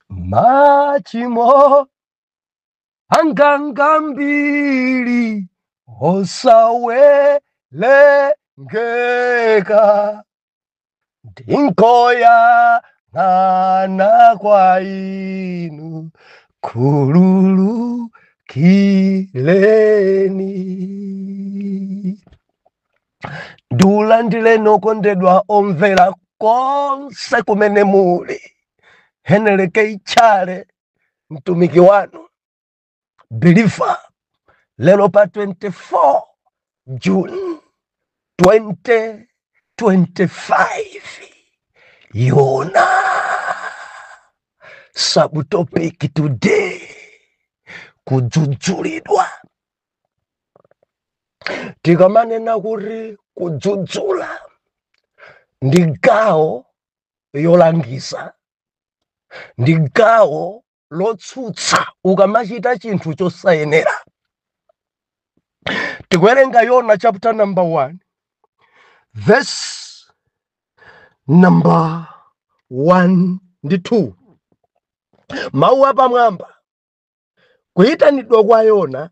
machimo angangambili osawelengeka ndinkoya ngana kwa inu khululukireni. Ndiulandile nokondedwa omvera konse kumene muli. Heneleke ichale mtumiki wanu Believer lero pa 24 June 2025 Yona subtopic today kudzudzulidwa. Tikamanena kuti kudzudzula ndi gawo yolangiza, ndi gawo lotsutsa ukamachita chinthu chosayenera. Tikuwerenga Yona chapter number 1 verse number 1 ndi 2. Mawu apamwamba: kuyitanidwa kwa Yona,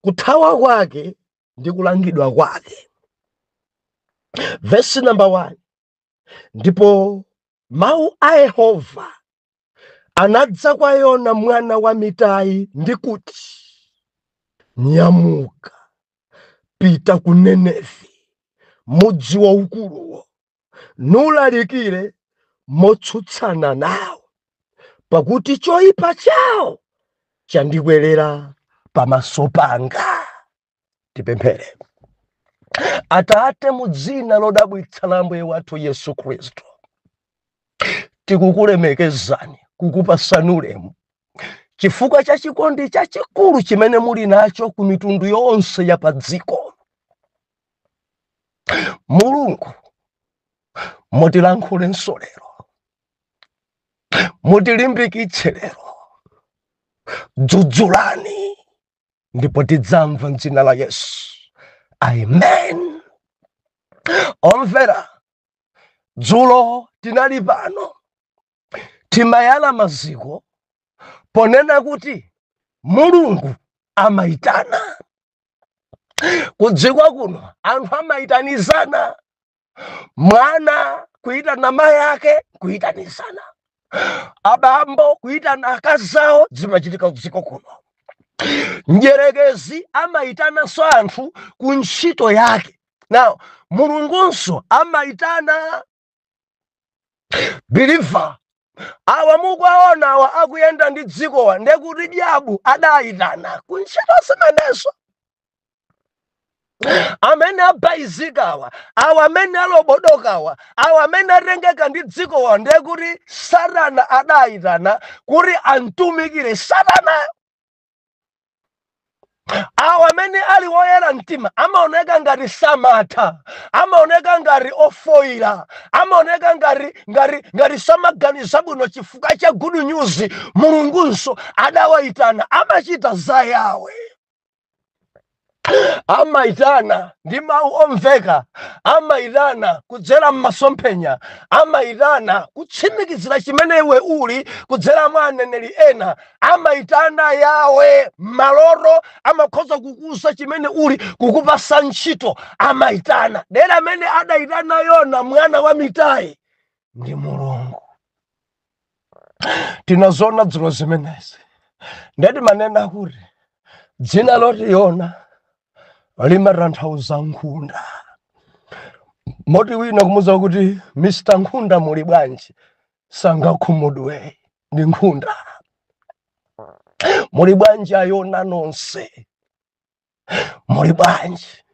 kuthawa kwake ndi kulangidwa kwake. Verse number 1: ndipo mawu a Yehova anadza kwa Yona mwana wa Mitai ndi kuti, nyamuka, pita ku Nenevi, mudzi waukuluwo, nulalikire motsutsana nawo, pakuti choyipa chawo chandibwerera pamaso panga. Tipemphere. Atate, mu dzina lodabwitsa la Ambuye wathu Yesu Khristu, tikukulemekezani, kukupasani ulemu chifukwa cha chikondi chachikulu chimene muli nacho ku mitundu yonse ya pa dziko. Mulungu, mutilankhulenso lero, mutilimbikitse lero, dzudzulani ndipo tidzamva m'dzina la Yesu. Amen. Omvera, dzulo tinali pano timayala maziko ponena kuti Mulungu amayitana. Kudzikwa kuno anthu amayitanizana, mwana kuyitana mayi ake kuyitanizana, abambo kuyitana akazi awo, zimachitika kudziko kuno. Mdierekezi amayitananso anthu ku ntchito yake. Now, Mulungunso amayitana believer. Awa mukuwaona awa akuyenda ndi dzikowa ndekuti diabu adayitana ku ntchito zimenezo. Amene abayizikawa, awa amene alobodokawa, awa amene atengeka ndi dzikowa ndekuti Satana adayitana kuti antumikire Satana. Awa amene ali woyera mtima amaoneka ngati samatha, amaoneka ngati ofoira, amaoneka ngati samaganiza bwino chifukwa cha good news. Mulungunso adawayitana, amachita za yawe. Amayitana ndi mawu omveka, amayitana kudzera m'masomphenya, amayitana kutsimikizira chimene iwe uli kudzera mwa aneneri ena, amayitana yawe maloto, amakhoza kukuza chimene uli, kukupasa ntchito, amayitana. Dera amene adayitana Yona mwana wa Mitai ndi Mulungu. Tinazona dzulo zimenezi ndeti manena kuti dzina loti Yona limatanthauza nkhunda. Moti wina kumuza kuti Mr. Nkhunda muli bwanji, sangakhumudwe ndi nkhunda. Muli bwanji Ayona nonse, muli bwanji.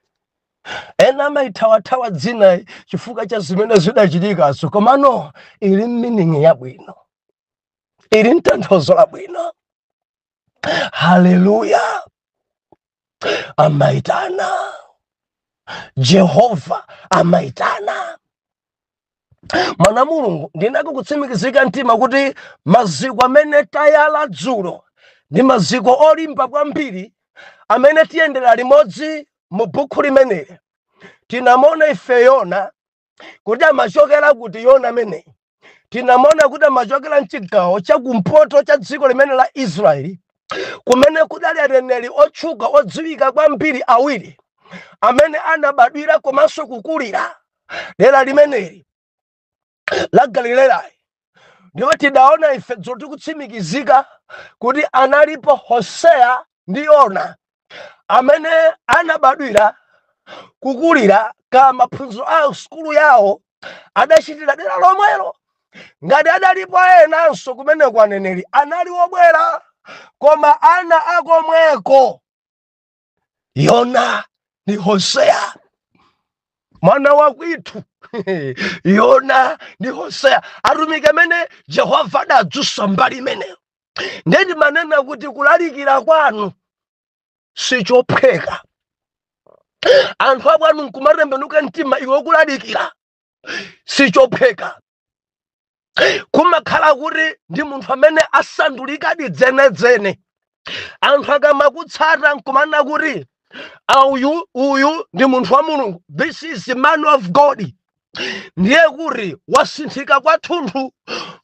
Ena amayithawathawa dzina chifukwa cha zimene zidachitikazo, komano ili meaning yabwino, ili mtanthauzo labwino. Hallelujah. Amaitana. Jehova amaitana. Mwana Mulungu, ndinako kutsimikizika mtima kuti maziko amene tayala dzulo ndi maziko olimba kwambiri amene tiyendera limodzi mu buku limeneli. Tinamona ife Yona kuti amachokera kuti Yona amene tinamona kuti amachokera mchigawo chakumpoto cha dziko limene la Israeli, kumene kudali aneneri otchuka odziwika kwambiri awiri amene anabadwira komanso kukulira dera limeneli la Galileya. Ndipo tidaona ife zoti kutsimikizika kuti analipo Hoseya ndi Yona amene anabadwira kukulira ka maphunziro a skulu yawo adachitira dera lomwelo. Ngati adalipo enanso kumene kwa aneneri anali obwera, koma ana akomweko Yona ndi Hoseya mwana wa kwitu. Yona ndi Hoseya atumiki amene Yehova adadzutsa mbali imeneyo. Ndeti manena kuti kulalikira kwanu sichopheka. Anthu abwanu nkumatembenuka mtima iwe ukulalikira sichopheka. Kumakhala kuti ndi munthu amene asandulika dzenedzene. Anthu akamakutsata nkumanena kuti uyu ndi munthu wa Mulungu, this is the man of God. Ndiye kuti wasinthika kwathunthu.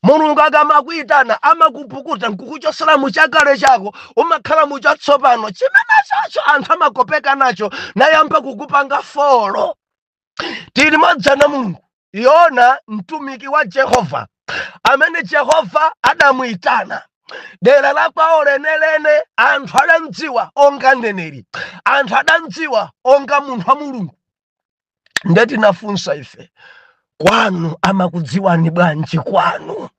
Mulungu akamakuitana amakupukuta nkukuchosera muchakale chako umakhala muchatsopano chimene chacho anthu amakopeka nacho nayamba kukupanga folo. Tili modzana Mulungu Yona mtumiki wa Jehova amene Jehova adamuitana dera la kwawo lenelene. Anthu adamdziwa onga mneneri, anthu adamdziwa onga munthu wa Mulungu. Ndeti nafunsa ife, kwanu amakudziwani bwanji? Kwanu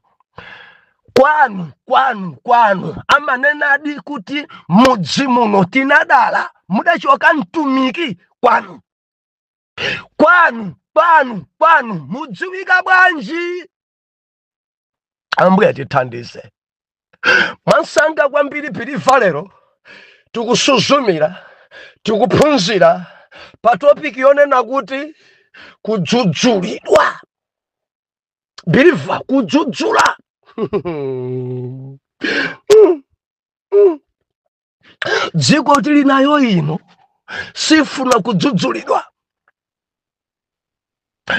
amanenadi kuti mudzi muno tinadala mudachoka mtumiki kwanu mudziwika bwanji? Ambuye atithandize. Mwansanga kwambiri Biliva lero tikusuzumira, tikuphunzira pa topiki yonena kuti kudzudzulidwa. Biliva, kudzudzula. Dziko tili nayo ino sifuna kudzudzulidwa.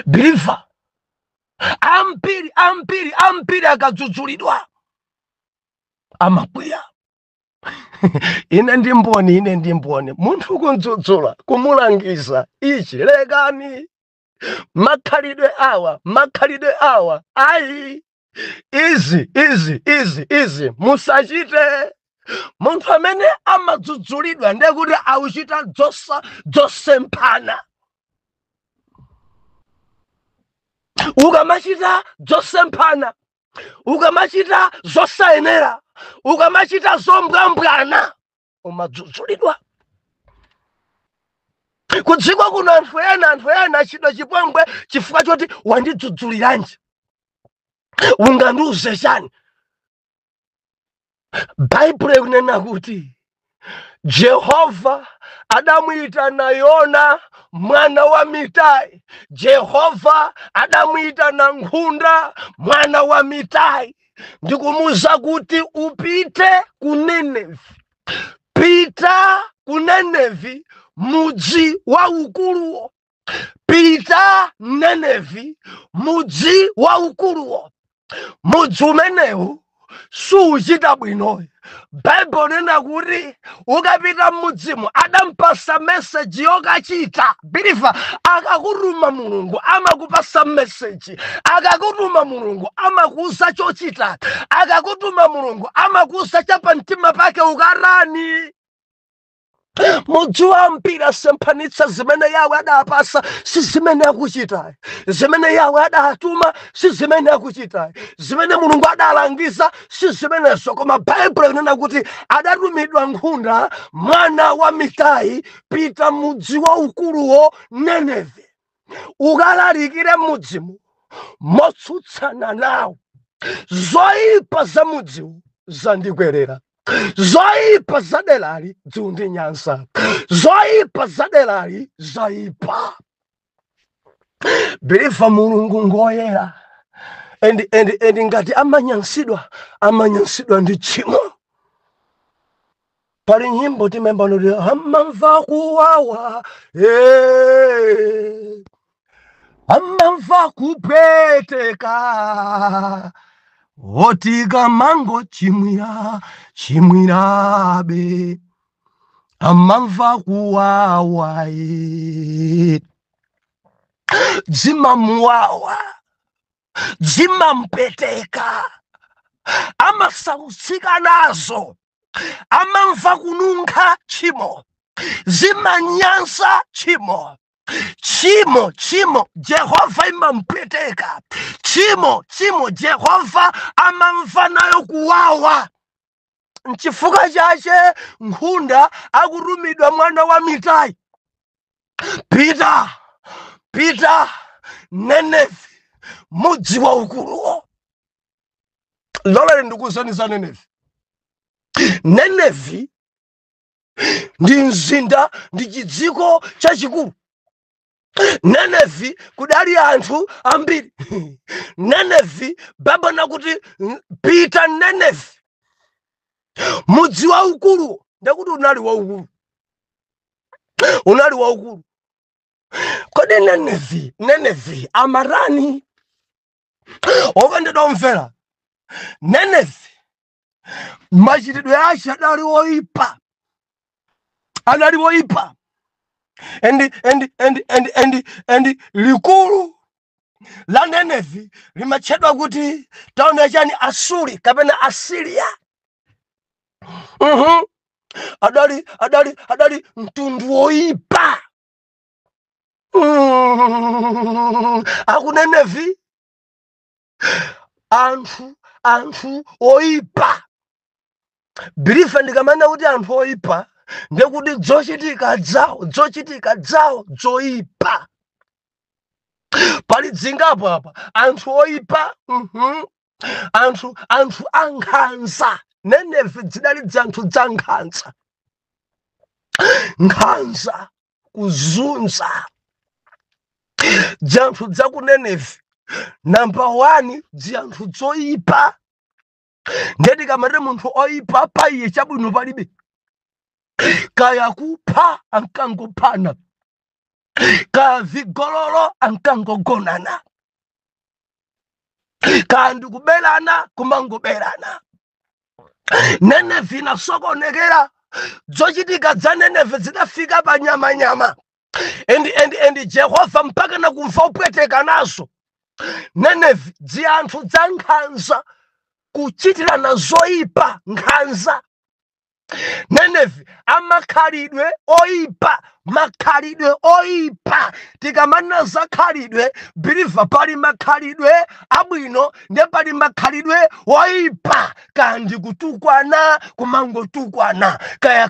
Biliva, ambiri akadzudzulidwa amakwiya. Ine ndi mboni munthu kudzudzula kumulangiza ichi lekani makhalidwe awa ayi izi musachite. Munthu amene amadzudzulidwa ndiye kuti akuchita zosemphana. Ukamachita zosemphana, ukamachita zosayenera, ukamachita zombwambwana, umadzudzulidwa. Kudziko kuno anthu ena achidwa chipongwe chifukwa choti wandidzudzuliranje. Ungandiuze chani? Bhaibuli ikunena kuti Jehova adamuitana Yona mwana wa Mitai. Jehova adamuitana Nkhunda mwana wa Mitai. Ndikumuza kuti upite ku Ninevi. Pita ku Ninevi, mudzi wa ukuluwo. Pita Ninevi, mudzi wa ukuluwo. Mudzi umenewu suchita bwino. Bhaibuli nena kuti ukapita mudzimu adampasa message yokachita. Biliva, akakutuma Mulungu amakupasa message. Akakutuma Mulungu amakuuza chochita. Akakutuma Mulungu amakuuza chapa mtima pake ukarani. Mudzi ambiri asemphanitsa zimene Yawe adapasa si zimene akuchita. Zimene Yawe adatuma si zimene akuchita. Zimene Mulungu adalangiza si zimenezo. Koma Bhaibuli inena kuti adatumidwa Nkhunda mwana wa Mitai, pita mudzi wa ukuluwo Ninevi. Ukalalikire mudzimu motsutsana nawo. Zoyipa za mudzimu zandikwerera. Zoyipa za delali dziundinyansa. Zoyipa za delali zoyipa. Biliva, Mulungu ngoyera. Endi ngati amanyansidwa ndi tchimo. Pali nyimbo timemba noti amamva kuwawa amamva kupweteka otika mango chimwirabe amamva kuwawa dzimamuwawa dzimampeteka amasautsika nazo amamva kununkha tchimo zimanyansa tchimo Jehova imampeteka tchimo Jehova amamva nayo kuwawa nchifukwa chache nkhunda akutumidwa mwana wa Mitai pita Nenevi mudzi wa ukuluwo lola ndikusanisa Nenevi ndi mzinda ndi chidziko chachikulu Nenevi kudali anthu ambiri Nenevi baba nakuti pita Nenevi mudzi wa ukulu ndakuti unali wa ukulu kodi Nenevi amarani okandida omvera Nenevi machitidwe ache adali oyipa and likulu la Nenevi limatchedwa kuti taona chani Asuri kapena Asiria adali mtundu oyipa aku Nenevi anthu oyipa bilifa ndikamana kuti anthu oyipa ndekuti zochitika dzawo zoyipa pali dzingapo apa anthu oyipa anthu ankhanza Nenevi dzidali dzanthu dza nkhanza kuzunza dzanthu dza ku Nenevi number 1 dzanthu zoyipa ndeti kamare munthu oyipa paiye chabwino palibe kaya kupha ankangophana kaya vigololo ankangogonana kandi kubelana kumangoberana Nenevi inasokonekera zochitika dza Nenevi zidafika pa nyama and Jehova mpaka nakumva upweteka nazo Nenevi dzanthu dza nkhanza kuchitirana zoyipa nkhanza Nenevi amakhalidwe oyipa tikamana za khalidwe biliva pali makhalidwe abwino ndi pali makhalidwe oyipa kandi kutukwana kumangotukwana kaya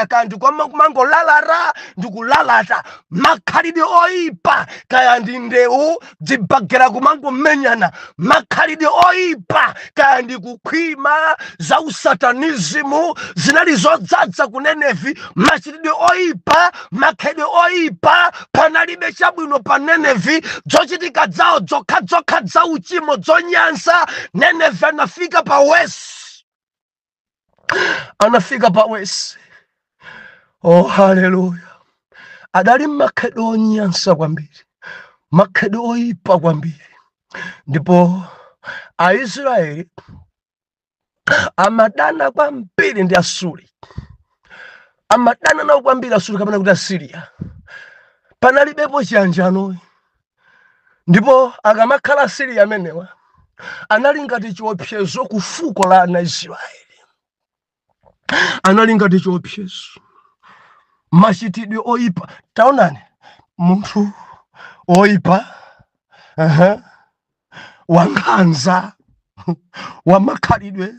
kandi kumangolalata ndikulalata makhalidwe oyipa kaya ndi ndewu dzibagera kumangomenyana makhalidwe oyipa kaya ndi kukhwima za usatanizimu zinali zodzadza ku Nenevi machitidwe oyipa makhalidwe oyipa panalibe chabwino pa Nenevi zochitika dzawo zokha za uchimo zonyansa Nenevi anafika pa wesi oh haleluya adali makhalidwe onyansa kwambiri makhalidwe oyipa kwambiri ndipo Aisraeli amadana kwambiri ndi Asuri amadana nawo kwambiri Asuri kapena kuti Asiria panalibepo chiyanjano ndipo akamakhala Asiria amenewa anali ngati chiopsezo ku fuko la ana Israeli anali ngati chiopsezo machitidwe oyipa taonani munthu oyipa wankhanza wamakhalidwe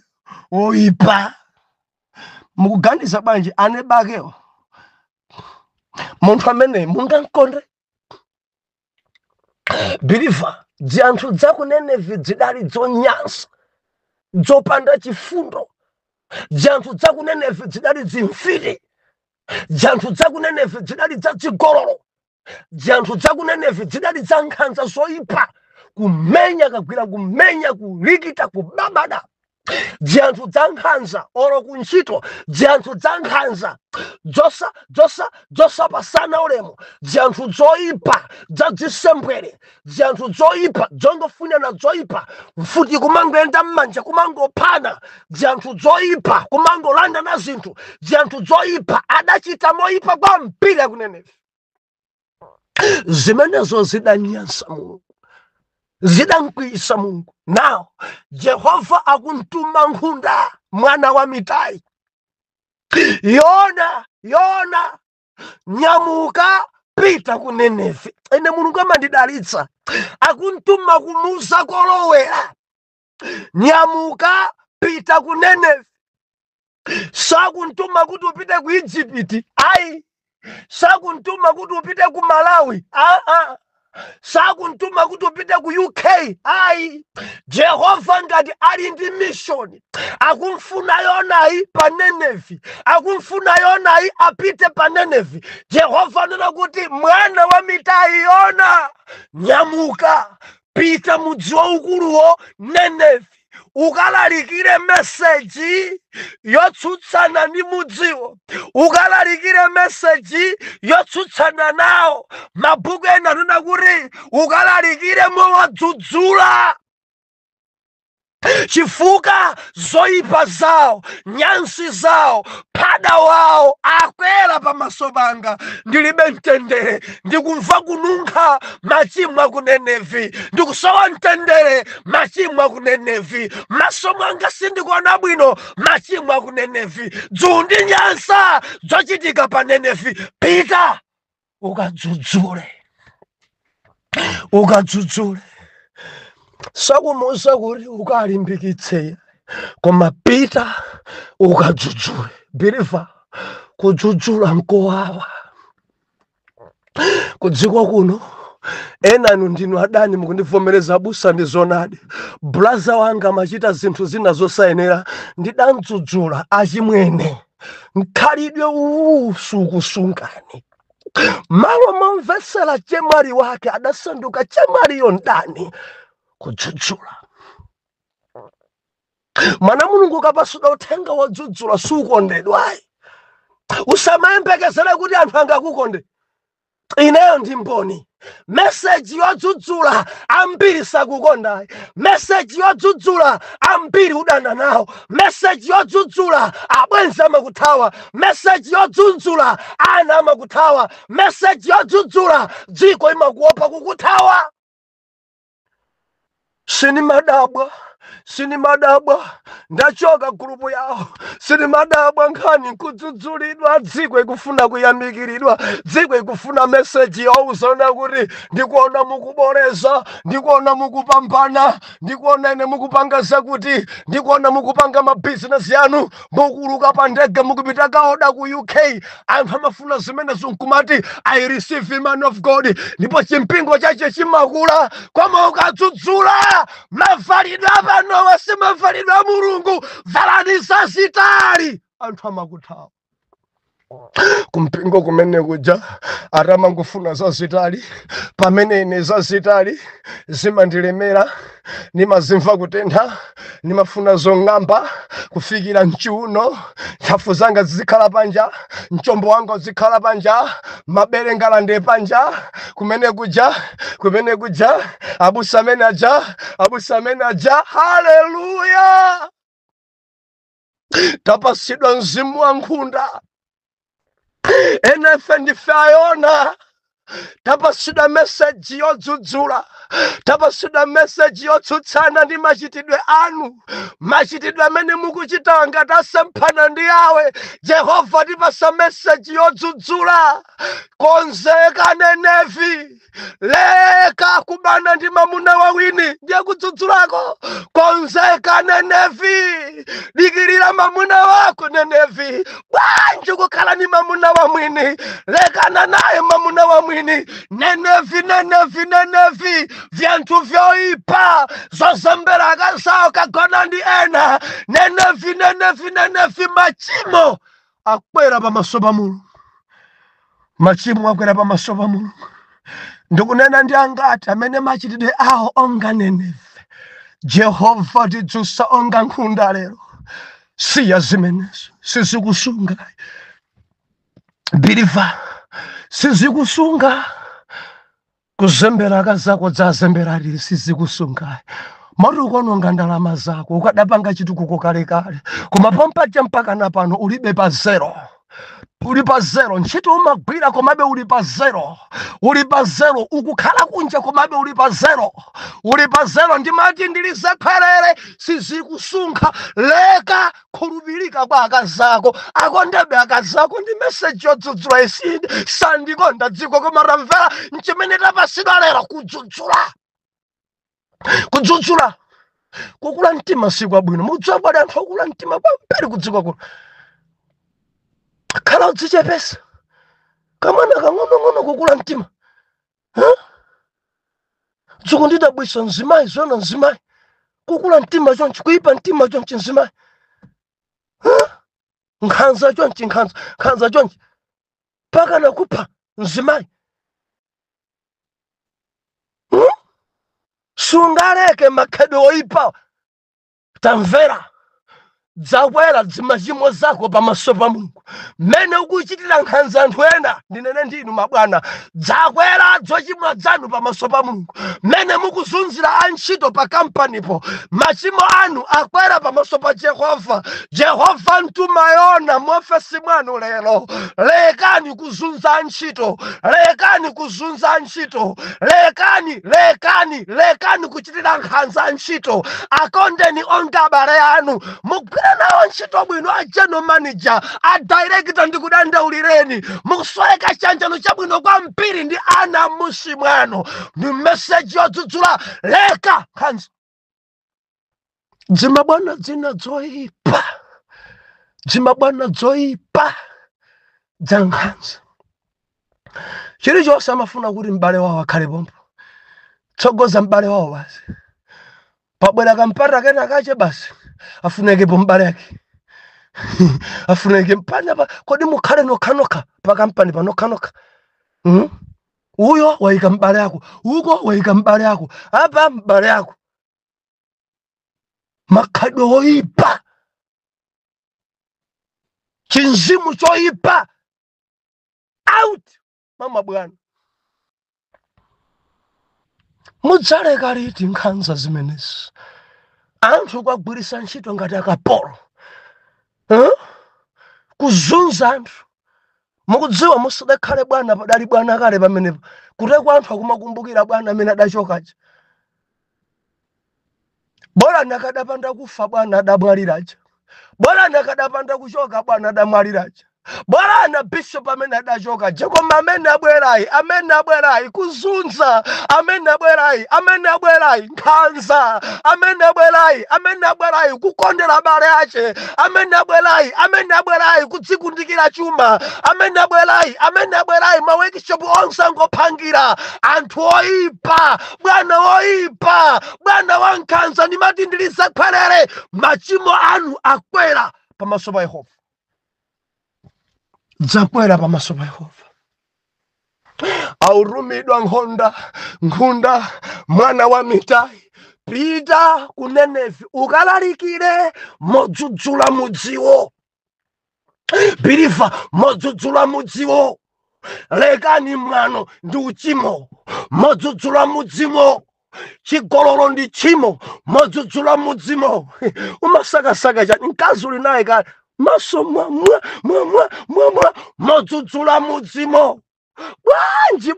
oyipa mukuganiza bwanji ane bakewo munthu amene mungamkonde biliva dzanthu dza ku Nenevi dzidali zonyansa dzopanda chifundo dzanthu dza ku Nenevi dzidali dzimfiti dzanthu dza ku Nenevi dzidali dza dzigololo dzanthu dza ku Nenevi dzidali dza nkhanza zoyipa kumenya kagwira kumenya kulikita kubabada Dzanthu dzankhanza oro kuntchito, dzanthu dzankhanza dzosapasana ulemu, dzanthu dzoyipa dzadzisembwere, dzanthu dzoyipa dzongofunana dzoyipa, mfuti kumangoenda m'manja kumangophana, dzanthu dzoyipa kumangolanda na zinthu, dzanthu dzoyipa adachita moyipa kwambiri kunene. Zimenezo zidanyansa Mulungu, zidamkwiyisa Mulungu. Now Jehova akuntuma nkhunda mwana wa Mitai, Yona nyamuka pita ku Nineve. Ene Mulungu amandidalitsa, akuntuma kumuza kolowera, nyamuka pita ku Nineve. Sakuntuma kuti upite ku Egypt, ayi. Sakuntuma kuti upite ku Malawi, sakuntuma kuti upite ku UK, ayi. Jehova ngati ali ndi mission, akumfuna Yonayi pa Nineve, akumfuna Yonayi apite pa Nineve. Jehova nena kuti mwana wa Mitai, Yona nyamuka pita mudzi waukuluwo Nineve, ukalalikire meseji yotsutsana ndi mudziwo, ukalalikire meseji yotsutsana nawo. Mabhuku ena anena kuti ukalalikire mowadzudzula, chifukwa zoyipa zawo, nyansi zawo, pada wawo akwera pamaso panga. Ndilibe mtendere, ndikumva kununkha machimo a ku Nineve, ndikusowa mtendere machimo a ku Nineve, maso mwanga sindikuona bwino machimo a ku Nineve, dzuwa ndi nyansa zochitika pa Nineve. Pita ukadzudzule, ukadzudzule. Sakumusa kuti ukalimbikitse, koma pita ukadzudzule. Believer, kudzudzula nkowawa. Kudziko kuno enanu ndinu adani mukundivomereza busa ndi zonadi. Blaza wanga machita zinthu zina zosayenera, ndidamdzudzula achimwene. Nkhalidwe sukusungani, malo momvesera chemwali wake adasanduka chemwali yondani. Kudzudzula. Mwana Mulungu kapasuda uthenga wadzudzula sukondedwayi. Usamayembekezere kuti anthu angakukonde. Ineyo ndi mboni. Message yodzudzula ambiri sakukondayi, message yodzudzula ambiri udana nawo, message yodzudzula abwenzi amakuthawa, message yodzudzula ana amakuthawa, message yodzudzula dziko imakuopa kukuthawa. Sinimadabwa ndachoka grupu yawo, sinimadabwa nkhani nkudzudzulidwa, dziko ikufuna kuyamikiridwa, dziko ikufuna message yowuzana kuti ndikuona mukuboreza, ndikuona mukupambana, ndikuona ine mukupanga zakuti, ndikuona mukupanga mabizinesi yanu, mukuluka pa ndege mukupita kaoda ku UK. Anthu amafuna zimenezo nkumati I receive man of God, ndipo chimpingo chache chimakula. Koma ukadzudzula mavalidwe apano wasimavalidwe a Mulungu, valani zazitali, anthu amakuthawa. Kumpingo kumene kuja atamangofuna zazitali, pamene ine zazitali zimandilemera, nimazimva kutentha, nimafuna zong'amba kufikira mchiuno, ntchafu zanga zizikhala panja, mchombo wanga uzikhala panja, mabere ngalande panja. Kumene kuja abusa menaja. Haleluya, tapasidwa mzimu wa nkhunda. Enefe ndife Yona, tapasidwa message yodzudzula, tapasidwa message yotsutsana ndi machitidwe anu, machitidwe amene mukuchita ngati asemphana ndi yawe. Jehova tipasa message yodzudzula. Konzeka Nineve, leka kubana ndi mamuna wawiri, ndiye kudzudzulako. Konzeka Nineve, dikirira mamuna wako Nineve. Bwanji kukhala ni mamuna wamwini, lekana naye mamuna wamwini. Nineve, vyanthu vyoyipa zozembera akasawo kagona ndi ena. Nineve, machimo akwera pamaso pa Mulungu, machimo akwera pamaso pa Mulungu. Ndikunena ndi angati amene machitidwe awo onga Nineve. Jehova tidzusa onga nkhunda lero. Siya zimenezo, sizikusunga. Believe, sizikusunga. Kuzembera kazako dzazembera lili sizikusunga. Maruko nonga ndalama zako ukadapanga chitukuko kale kale. Kumapompa mpaka na pano ulibe pa zero. Uli pa zero, ntchito umagwira komabe uli pa zero. Uli pa zero, ukukhala kunja komabe uli pa zero. Uli pa zero, ndimati ndilizakhalere sizikusunga. Leka khulupirika kwa akazako. Akondebe akazako ndi message yodzudzula isindi. Sandikonda dziko komaramvera nchimene tapasidwa lero kudzudzula. Kudzudzula. Kukula mtima siku abwino. Mudziwa bwana anthu akula mtima kwambiri kudziko kuno. Khala udzichepesa. Kamwana kang'ono kukula mtima. Dziko ndidabwisa nzimayi zona nzimayi. Kukula mtima chonchi kuipa mtima chonchi nzimayi. Nkhanza chonchi nkhanza chonchi. Paka nakupha nzimayi. Sungaleke makhedo oipa. Tamvera. Dzawera dzimachimo zako pamaso pa Mulungu. Mene ukuchitira nkhanza anthu ena ndinene ndinu mabwana. Dzawera zochimwa zanu pamaso pa Mulungu. Mene mukuzunzira antchito pa kampanipo. Machimo anu akwera pamaso pa Jehova. Jehova ntumayona muofesi mwanu lero. Lekani kuzunza antchito. Lekani kuzunza antchito. Lekani kuchitira nkhanza antchito. Akondeni onga abale anu. Nawo ntchito bwino a general manager a director ndikudanda ulireni mukusweka chanjano chabwino kwa mpiri ndi ana musi mwano ni message yodzudzula leka nkhanza. Dzima bwana dzina zoipa. Dzima bwana zoipa dza nkhanza. Chilichonse amafuna kuti m'bale wawo akhale pompo. Tsogoza m'bale wawo basi. Pabwera kampata kena kache basi. Afuneke pombale yake. Afuneke mpanya pa kodi mukhale nokhanoka pa kampani pa nokhanoka. Uyo waika mbale yako, uko waika mbale yako, apa mbale yako. Makhado oipa. Chinzimu choipa. Out. Mama bwana. Mudzale kaliti nkhanza zimenezi. Anthu kwagwirisa ntchito ngati akapolo. Kuzunza anthu. Mukudziwa musadakhale bwana padali bwana kale pamenepo. Kutekwa anthu akumakumbukira bwana amene adachokaja. Bora nakadapanda kufa bwana adamwaliraja. Bora nakadapanda kuchoka bwana adamwaliraja. Bora na bishop amene adachoka koma amene abwerayi kuzunza, amene abwerayi nkhanza, amene abwerayi kukondera abale ache, amene abwerayi kudzikundikira chuma, amene abwerayi mawekishopu onse angophangira anthu oipa, bwana wa nkhanza ndimati ndilizakhalere machimo anu akwera pamaso pa Yehova. Dzakwera pamaso pa Yehova. Aurumidwa nkhunda mwana wa Mitai. Pita ku Nenevi ukalalikire modzudzula mudziwo. Biliva modzudzula mudziwo. Lekani mwano ndi uchimo modzudzula mudziwo. Chigololo ndi chimo modzudzula mudziwo. Umasakasaka chani mkazi uli naye kale maso modzudzula mudziwo.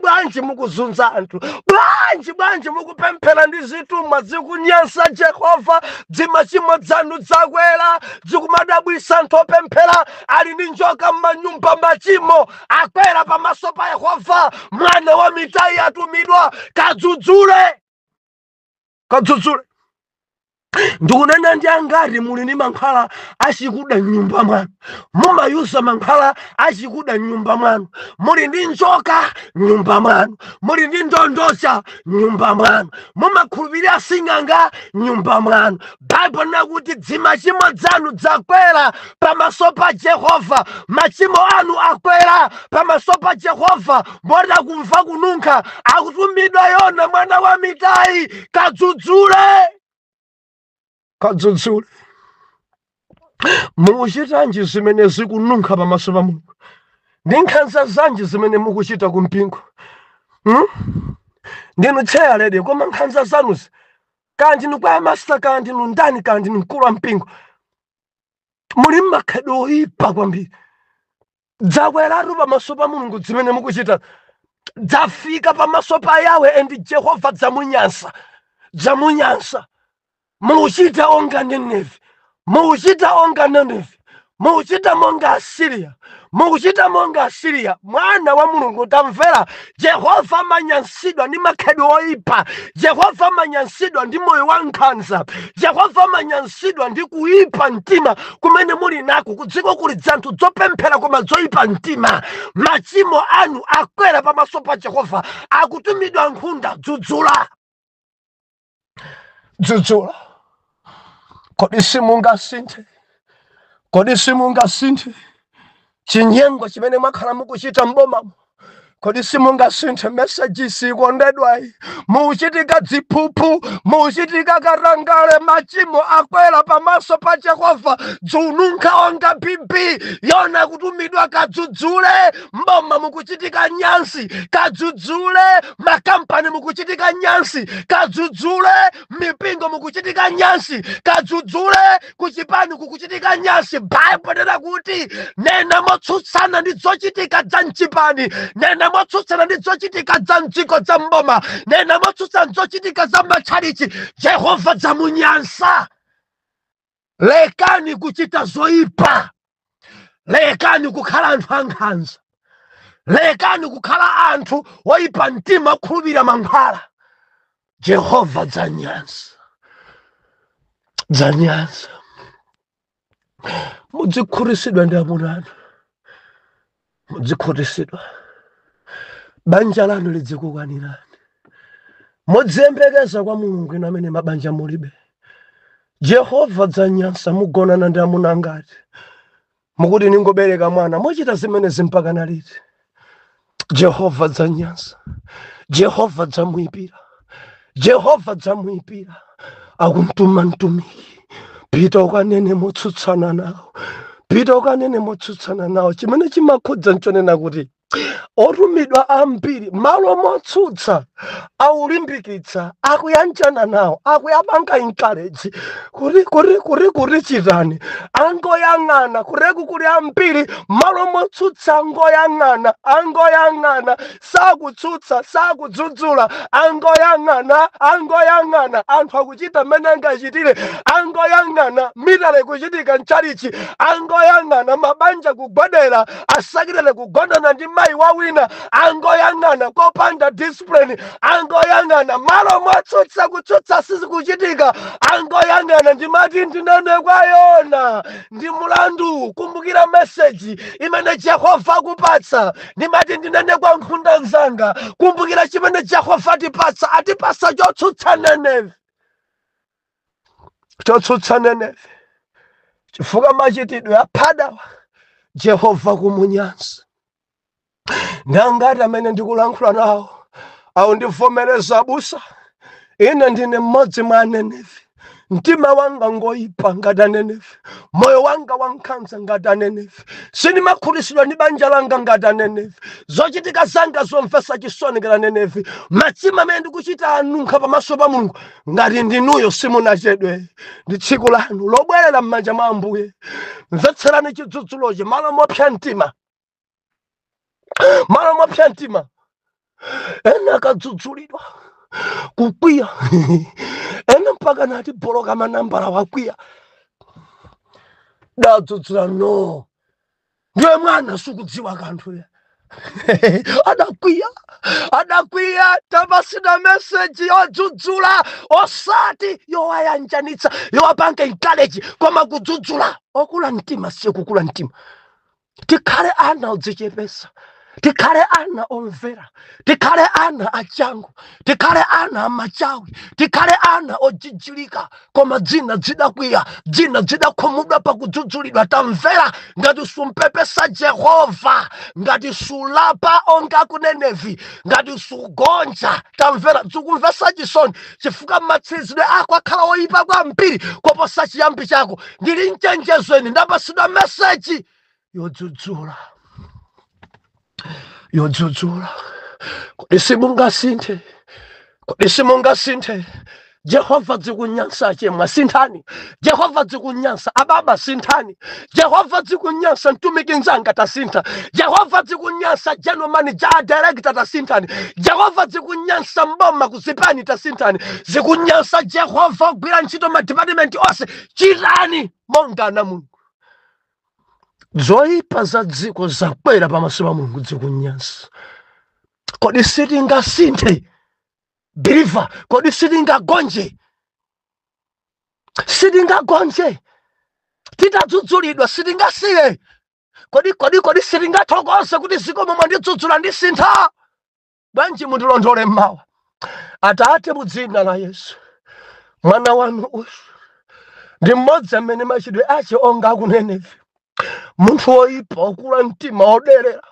Bwanji mukuzunza anthu. Bwanji mukupemphera ndi zitumwa zikunyansa Jehova. Dzimachimo dzanu dzakwera zikumadabwisa anthu opemphera ali ndi njoka m'manyumba. Machimo akwera pamaso pa Yehova. Mwana wa Mitai atumidwa kadzudzule. Ndikunena ndi angati muli ndi mankhwala achikuda m'nyumba mwanu. Mumayusa mankhwala achikuda m'nyumba mwanu. Muli ndi njoka m'nyumba mwanu. Muli ndi ndondocha m'nyumba mwanu. Mumakhulupirira sing'anga m'nyumba mwanu. Bible nakuti dzimachimo dzanu dzakwera pamaso pa Jehova. Machimo anu akwera pamaso pa Jehova. Mbona kumva kununkha akutumidwa Yona mwana wa Mitai kadzudzule. kadzudzule. Mukuchitanji zimene zikununkha pamaso pa Mulungu? Ndi nkhanza zanji zimene mukuchita ku mpingo? Ndinu cheya lede, koma nkhanza zanuzi kandi ni kwa master, kandi ni ndani, kandi ni mkulu wa mpingo, muli makhalidwe oyipa kwambiri. Dzakweratu pamaso pa Mulungu zimene mukuchita, dzafika pamaso pa Yawe and Jehova dzamunyansa. Mukuchita onga Nineve, mukuchita onga Nineve, mukuchita monga Asiria, mukuchita monga Asiria. Mwana wa Mulungu tamvera, Jehova manyansidwa ndi makhalidwe oyipa, Jehova manyansidwa ndi moyo wa nkhanza, Jehova manyansidwa ndi kuyipa mtima kumene muli nako. Kudziko kuli dzanthu dzopemphera koma zoyipa mtima. Machimo anu akwera pamaso pa Jehova, akutumidwa nkhunda. Dzudzula. Kodi simungasinthe chinyengo chimene mwakhala mukuchita mbomamo? Kodi simungasinthe meseji sikondedwayi? Mukuchitika dziphuphu, mukuchitika karangale, machimo akwera pamaso pa Jehova. Dzununkha onga bibi yona kutumidwa. Kadzudzule. Mboma mukuchitika nyansi, kadzudzule. Makampani mukuchitika nyansi, kadzudzule. Mipingo mukuchitika nyansi, kadzudzule. Kuchipani kukuchitika nyansi. Bible nena kuti nena motsutsana ndi zochitika za mchipani, nena motsutsana ndi zochitika za mdziko za mboma, nena motsutsana zochitika za matchalichi, Jehova dzamunyansa. Lekani kuchita zoyipa, lekani kukhala anthu ankhanza, lekani kukhala anthu oyipa mtima khulupirira mankhwala. Jehova dzanyansa. Mudzikhutitsidwa ndi amuna anu, mudzikhutitsidwa. Banja lanu lidzikukwanirani. Mudziyembekeza kwa Mulungu inu amene mabanja mulibe. Jehova dzanyansa. Mugonana ndi amuna ngati mukuti ningobereka mwana, muchita zimene zimpaka naliti. Jehova dzanyansa. Jehova dzamuyipira. Akuntuma mtumiki, pita ukanene motsutsana nawo. Chimene chimakhudza nchonena kuti otumidwa ambiri malo motsutsa aulimbikitsa, akuyanjana nawo, akuyabanga encourage kuri chitani. Angoyang'ana kureku kuli ambiri malo motsutsa, angoyang'ana sakutsutsa, sakudzudzula, angoyang'ana. Anthu akuchita mmene angachitire, angoyang'ana. Mitale kuchitika mchalichi, angoyang'ana. Mabanja kugwadera, asakirele kugonana ndi mayi wawina, angoyang'ana. Kopanda discipline, angoyang'ana. Malo motsutsa, kutsutsa sizikuchitika, angoyang'ana. Ndimati ndinene kwa Yona, ndi mulandu kumbukira message imene Jehova akupatsa. Ndimati ndinene kwa nkhunda nzanga, kumbukira chimene Jehova atipatsa chotsutsa Nineve. Chifukwa machitidwe aphadawa Jehova kumunyansa. Ndangati amene ndikulankhula nawo awu ndivomereza abusa, ine ndine mmodzi mwa Nineve. Mtima wanga ngoyipa ngati Nineve, moyo wanga wankhanza ngati Nineve, sinimakhutitsidwa ndi banja langa ngati Nineve, zochitika zanga zomvetsa chisoni ngati Nineve. Machimo amene ndikuchita anunkha pamaso pa Mulungu ngati ndinuyo simunachedwe. Ndi tsiku lanu lobwerera m'manja mwa Ambuye. Mvetserani chidzudzulochi. Malo mopsa mtima, ena akadzudzulidwa kukwiya, ena mpaka nati boloka manambala wakwiya. Dadzudzula no, ndiwe mwana sukudziwa kanthu ya. Adakwiya tapasida message yodzudzula, osati yowayanjanitsa, yowapanga encourage, koma kudzudzula. Okula mtima siyo kukula mtima. Tikhale ana odzichepesa, Tikhale ana omvera, tikhale ana achangu, tikhale ana amachawi, tikhale ana ojijilika, koma dzina dzidakwiya, dzina dzidakhumudwa pakudzudzulidwa. Tamvera ngati sumpepesa Jehova, ngati sulapa onga ku Nenevi, ngati sugonja. Tamvera zikumvesa chisoni chifukwa matsirizidwe ako akhala oyipa kwambiri koposa chiyambi chako. Ndili mchenjezweni, ndapasidwa meseji yodzudzula, yodzudzula. Kodi simungasinthe, kodi simungasinthe. Jehova dzikunyansa chemwa sinthani, Jehova dzikunyansa ababa sinthani, Jehova dzikunyansa mtumiki nzanga tasintha, Jehova dzikunyansa general manager director tasinthani, Jehova dzikunyansa mboma kuzipani tasinthani, zikunyansa Jehova gwira ntchito ma department ose chitani monga na Mulungu. Zoyipa za dziko zakwera pamaso pa Mulungu dzikunyansa. Kodi sitingasinthe believer, kodi sitingagonje, sitingagonje, titadzudzulidwa sitingasiye, kodi sitingathokoze kuti zikomo mwandidzudzula ndisintha. Bwanji mundilondole mmawa. Atate mudzina la Yesu, mwana wanu uyu ndi mmodzi amene machidwe ache onga ku Nenevi, munthu woyipa okula mtima oderera,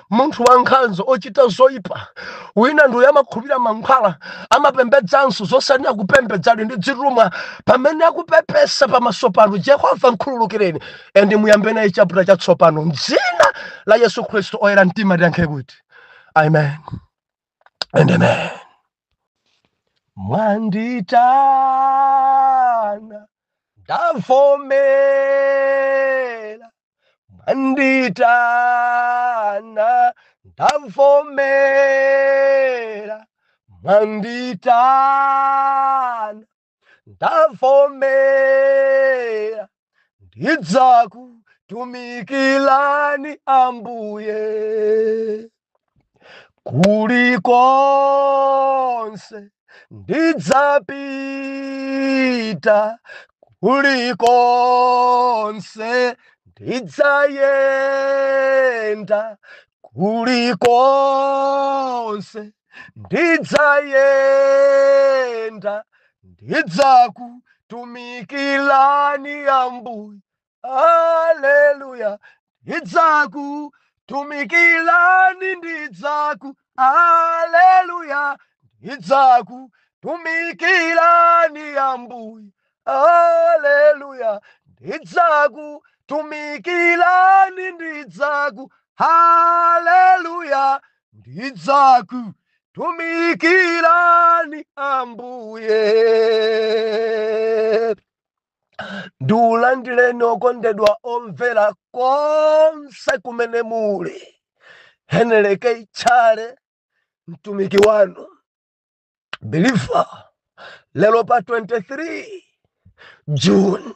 munthu wankhanzo ochita zoyipa, wina ndi amakhulupirira mankhwala, amapembedzanso zosanira kupembedzali ndi zirumwa. Pamene akupepesa pamaso panu, Jehova mkhululukireni endi muyambe naye chaputala chatsopano m'dzina la Yesu Khristu oyera mtima. Tiyankhe kuti amen and amen. Mwanditana ndavomera, mwanditana ndavomera, mwanditana ndavomera, ndidzakutumikirani Ambuye kulikonse ndidzapita, kulikonse ndidzayenda, kulikonse ndidzayenda, ndidzakutumikirani Ambuye. Haleluya, ndidzakutumikirani, haleluya, ndidzakutumikirani Ambuye. Haleluya, ndidzakutumikirani, haleluya, ndidzakutumikirani Ambuye. Ndiulandireni okondedwa omvera konse kumene muli. Heneleke ichale mtumiki wanu believer lelo pa 23 June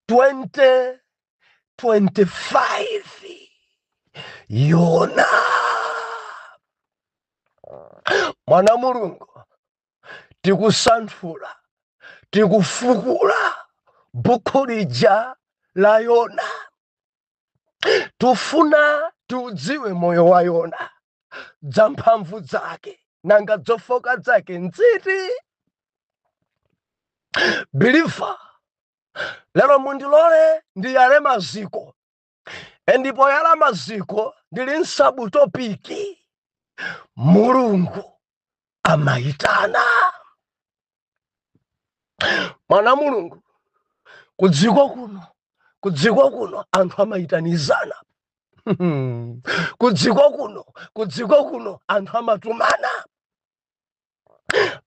2025. Yona mwana Mulungu, tikusanthula, tikufukula buku lija la Yona. Tufuna tudziwe moyo wa Yona, zamphamvu zake nanga zofoka zake nziti. Believer, lero mundilole ndiyale maziko, ndipo yala maziko ndili nsabu topiki Mulungu amayitana. Mwana Mulungu, kudziko kuno anthu amayitanizana. kudziko kuno anthu amatumana.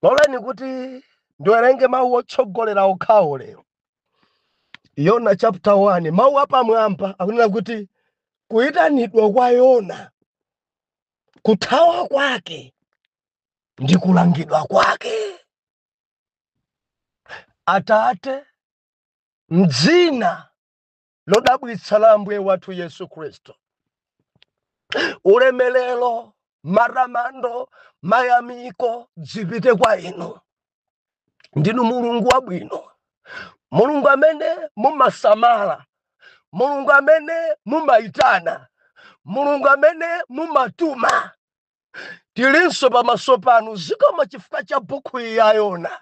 Loleni kuti ndiwerenge mawu otsogolera okhawo lero. Yona chapter 1 mawu apamwamba akunena kuti kuyitanidwa kwa Yona, kuthawa kwake ndi kulangidwa kwake. Atate, m'dzina lodabwitsa la Ambuye wathu Yesu Khristu, ulemelero, maramando, mayamiko zipite kwa inu. Ndinu Mulungu wabwino, Mulungu amene mumasamala, Mulungu amene mumayitana, Mulungu amene mumatuma. Tilinso pamaso panu zikomo chifukwa cha buku ya Yona.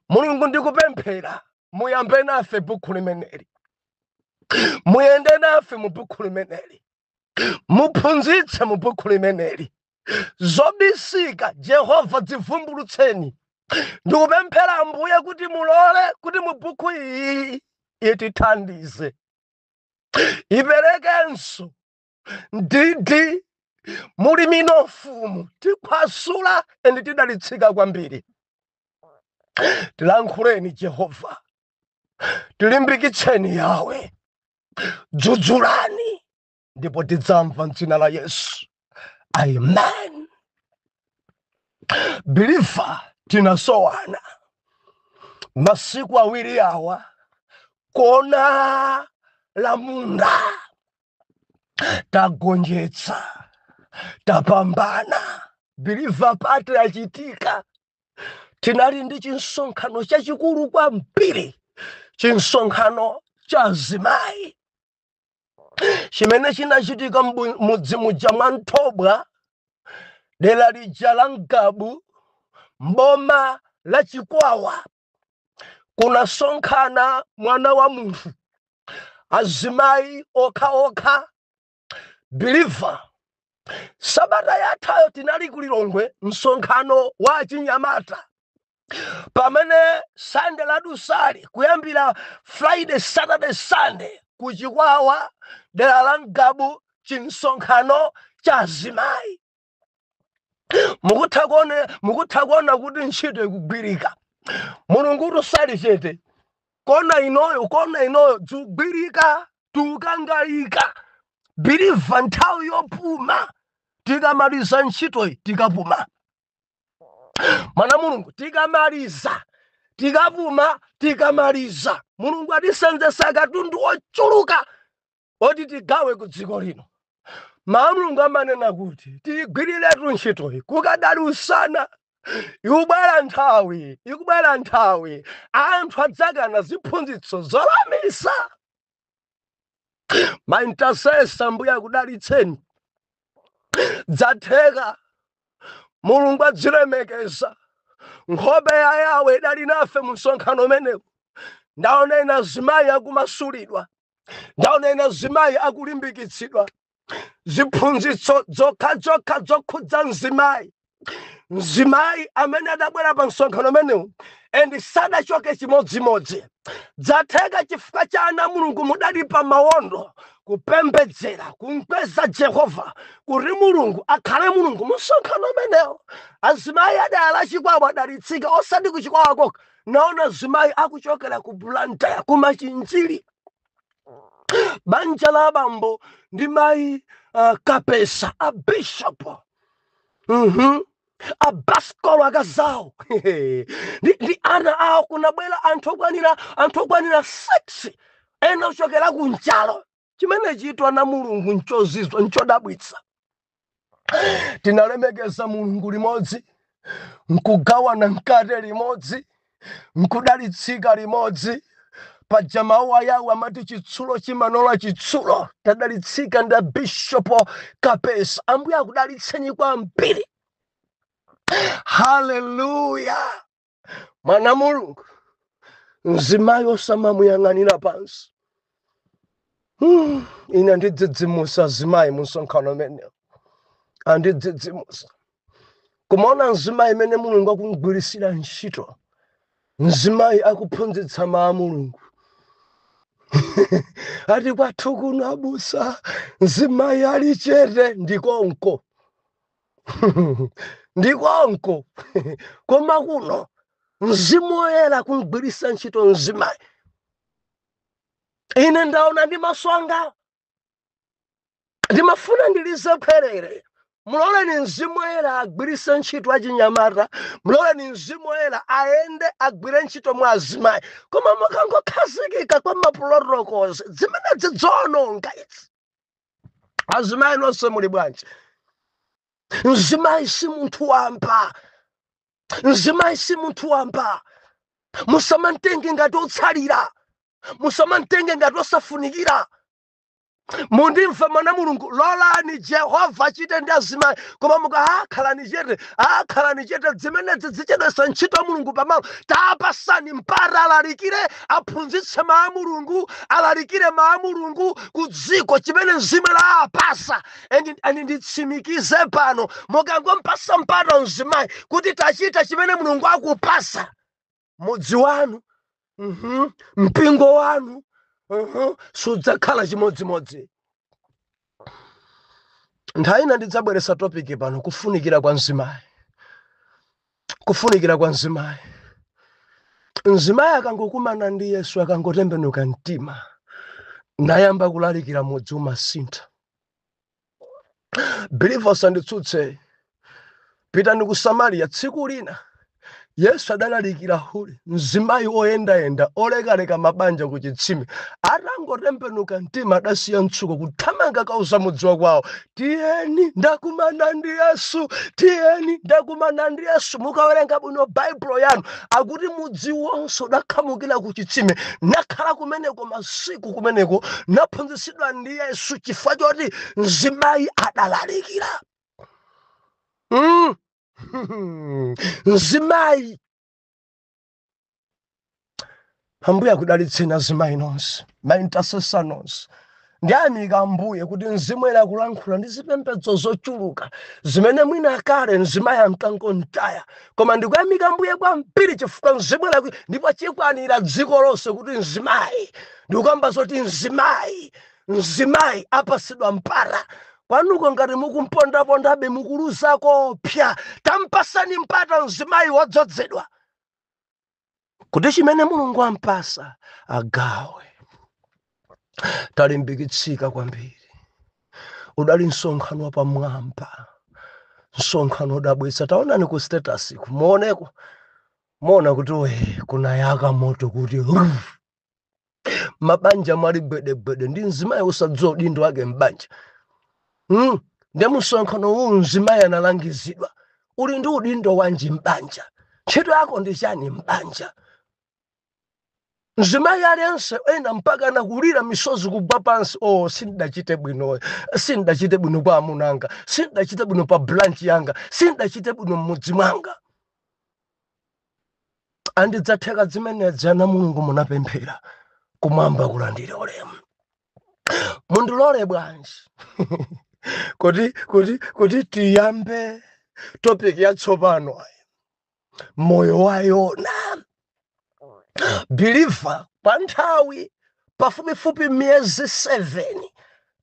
Mulungu ndikupemphera muyambe nafe buku limeneli. Muyende nafe mu buku limeneli. Muphunzitse mu buku limeneli. Zobisika Jehova zivumbulutseni. Ndikupemphera Ambuye kuti mulole kuti mu buku iyi itithandize. Iperekenso ndidi muli minofumu tikhwasula ende tidalitsika kwambiri. Tilankhuleni Jehova. Tilimbikitseni Yawe. Dzudzulani ndipo tidzamva m'dzina la Yesu. Amen. Believer, tinasowana masiku awiri awa kona la munda tagonjetsa tapambana. Believer, pati yachitika. Tinali ndi chinsonkhano chachikulu kwambiri, chinsonkhano cha azimayi chimene chinachitika mudzi muja mwa Ntobwa, dera lija la Ngabu, mboma la Chikwawa. Kunasonkhana mwana wa munthu, azimayi okha. Believer, sabata yathayo tinali ku Lilongwe, msonkhano wa achinyamata. Pamene Sunday ladusali kuyambira Friday, Saturday, Sunday ku Chikwawa, dera la Ngabu, chinsonkhano cha azimayi. Mukutha kuona kuti ntchito ikugwirika. Mulungu tusali chete. Kona inoyo dzigwirika tukangayika. Believer, nthawi yopuma tikamaliza ntchito iyi tikapuma. Mana Mulungu tikamaliza tikapuma tikamaliza. Mulungu atisenzesa katundu ochuluka oti tigawe ku dziko lino. Mulungu amanena kuti tigwiriretu ntchito iyi kukadali usana. Ikubwera nthawi anthu adzakana ziphunzitso zolamisa. Maintasesa Mbuye akudalitseni. Dzatheka Mulungu adzilemekeza. Nkhope ya Yawe idali nafe mu msonkhano umenewu. Ndaona ena azimayi akumasulidwa. Ndaona ena azimayi akulimbikitsidwa. Ziphunzitso zokha zokhudza mzimayi. Mzimayi amene adabwera pa msonkhano umenewu endi sadachoke chimodzimodzi. Dzatheka chifukwa cha ana Mulungu mudali pa mawondo kupembedzera kumkweza Jehova kuti Mulungu akhale Mulungu mu msonkhano umenewu. Azimayi adala Chikwawa adalitsika, osati ku Chikwawa kokha. Naona azimayi akuchokera ku Blantyre, ku Machinjiri. Banja la abambo ndi mayi Kapesa, a bishop. Abaskolo akazawo. Ndi ana awo kunabwera anthu okwanira 6 ena ochokera ku Njalo. Chimene chitwa na Mulungu nchozizwa nchodabwitsa. Tinalemekeza Mulungu limodzi, nkugawana mkate limodzi, nkudalitsika limodzi. Paja mawu a Yawe amati chitsulo chimanola chitsulo. Tadalitsika nda Bishop Kapesa. Ambuye akudalitseni kwambiri. Hallelujah. Mwana Mulungu, mzimayi osamamuyang'anira pansi. Ine ndidzidzimusa azimayi mu msonkhano umenewu. Andidzidzimusa. Kumaona mzimayi amene Mulungu akumugwirisira ntchito. Mzimayi akuphunzitsa mawu a Mulungu. Ati kwathu kuno abusa mzimayi ali chete ndikonko. Ndikonko. Koma kuno Mzimu Woyera kumugwirisa ntchito mzimayi. Ine ndaona ndi maso anga. Ndimafuna ndilize pherere. Muloleni Mzimu Woyera agwirise ntchito achinyamata. Muloleni Mzimu Woyera aende agwire ntchito mwa azimayi. Koma mukangokhazikika kwa maprotocol zimene zidzononga izi. Azimayi nonse muli bwanji? Mzimayi si munthu wamba. Mzimayi si munthu wamba. Musamamtenge ngati otsalira. Musamamtenge ngati osafunikira. mundimva mwana mulungu lolani Jehova achite ndi azimayi koma mukakhalani chete zimenezi zichedwesa ntchito mulungu pamalo tapasani mpata alalikire aphunzitse mawu a mulungu alalikire mawu a mulungu ku dziko chimene mzimu apasa andi nditsimikize pano mukangompasa mpata mzimayi kuti tachita chimene mulungu akupasa mudzi wanu mpingo wanu sudzakhala chimodzimodzi. Nthawi ina ndidzabweresa topic pano kufunikira kwa mzimayi. Kufunikira kwa mzimayi. Mzimayi akangokumana ndi Yesu akangotembenuka mtima nayamba kulalikira mudzi umasintha. Believers anditsutse pitani ku Samaria tsiku lina Yesu adalalikira huli mzimayi oyenda olekaleka mabanja ku chitsime atangotembenuka mtima adasiya mtsuko kuthamanga kauza mudziwa kwawo tiyeni ndakumana ndi Yesu, tiyeni ndakumana ndi Yesu. Mukawerenga bwino Bible yanu akuti mudzi wonse udakhamukira ku chitsime nakhala kumeneko masiku kumeneko naphunzitsidwa ndi Yesu chifukwa choti mzimayi adalalikira. Mzimayi Ambuye akudalitseni azimayi nonse maintercessor nonse ndiyamika Ambuye kuti mzimu ena akulankhula ndi zipembedzo zochuluka zimene mwina akale mzimayi amkangontaya koma ndikuyamika Ambuye kwambiri chifukwa mzimu ena ndipo chikwanira dziko lonse kuti mzimayi ndikuyamba zoti mzimayi apasidwa mpata. Kwanuko ngati mukumpondapondabe mukuluzako pya tampasani mpata mzimayi wodzozedwa kuti chimene Mulungu ampasa agawe. Talimbikitsika kwambiri udali msonkhano wapamwamba, msonkhano udabwitsa. Taonani ku status kumuoneko muona kuti kunayaka moto kuti mabanja mwali gwedegwede ndi mzimayi usadziwa udindo wake mbanja. Ndi msonkhano huu mzimayi analangizidwa uli ndi udindo wanji mbanja, ntchito yako ndi chani mbanja. Mzimayi aliyense ena mpaka nakulira misozi kugwa pansi sindachite bwino kwa amunanga, sindachite bwino pa branch yanga, sindachite bwino mmudzi mwanga. Andidzatheka zimenezi ana Mulungu munapemphera kumwamba kulandira ulemu. Mundilole bwanji kuti tiyambe topic yatsopano moyo wa Yona. Believer pa nthawi pafupifupi miyezi 7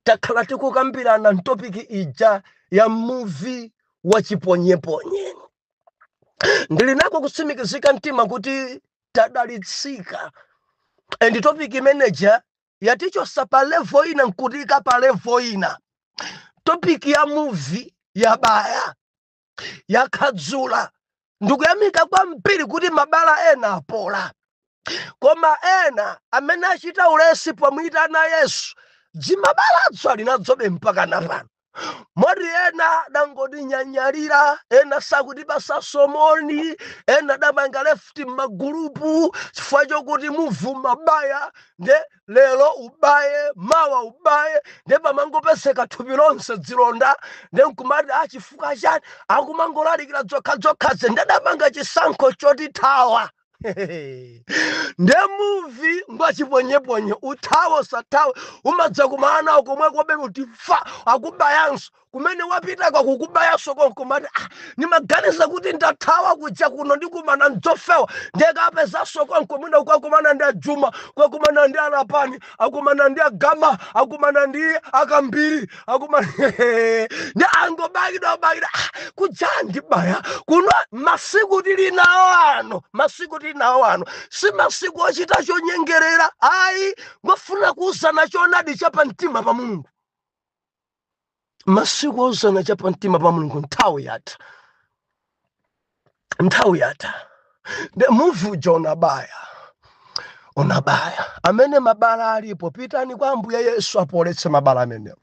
takhala tikukambirana topic ija ya movie wa chiponyeponye. Ndili nako kutsimikizika mtima kuti tadalitsika and topic manager yatichosa pa level ina nkutika pa level ina. Topic ya movie ya baya yakhadzula ndikuyamika kwambiri kuti mabala ena apola koma ena amene achita ulesi pomuyitana Yesu dzimabaladzo alinadzobe mpaka napano. Moti ena dangoti nyanyalira, ena sakuti pasasomoni, ena damanga left magulupu chifukwa chokuti muvu mabaya nde lero ubaye mawa ubaye nde pamangopeseka thupi lonse dzilonda nde nkumati chifukwa chani akumangolalikira dzokha nde damanga chisankho choti thawa. Nde movie ngwachiponyeponye uthawo sathawe umadza kumana komwe kobe kuti fa akubayanso kumene wapita kwa kukubayanso konkomati nimaganiza kuti ndathawa kuja kuno ndikumana ndzofewa ndekapeza soko nkomuna kwakumana ndi Juma kwakumana ndi Alapani akumana ndi Agama akumana ndi Akambiri akumana ndi angobakidwa kujandi baya kuno masiku tili nawo ano si masiku ochita chonyengerera ayi ngofuna kuusana chonadi chapa mtima pa Mulungu. Masiku ozana chapa mtima pa Mulungu nthawi yatha the movie Jonah onabaya amene mabala alipo pitani kwa Ambuye Yesu apoletse mabala amene.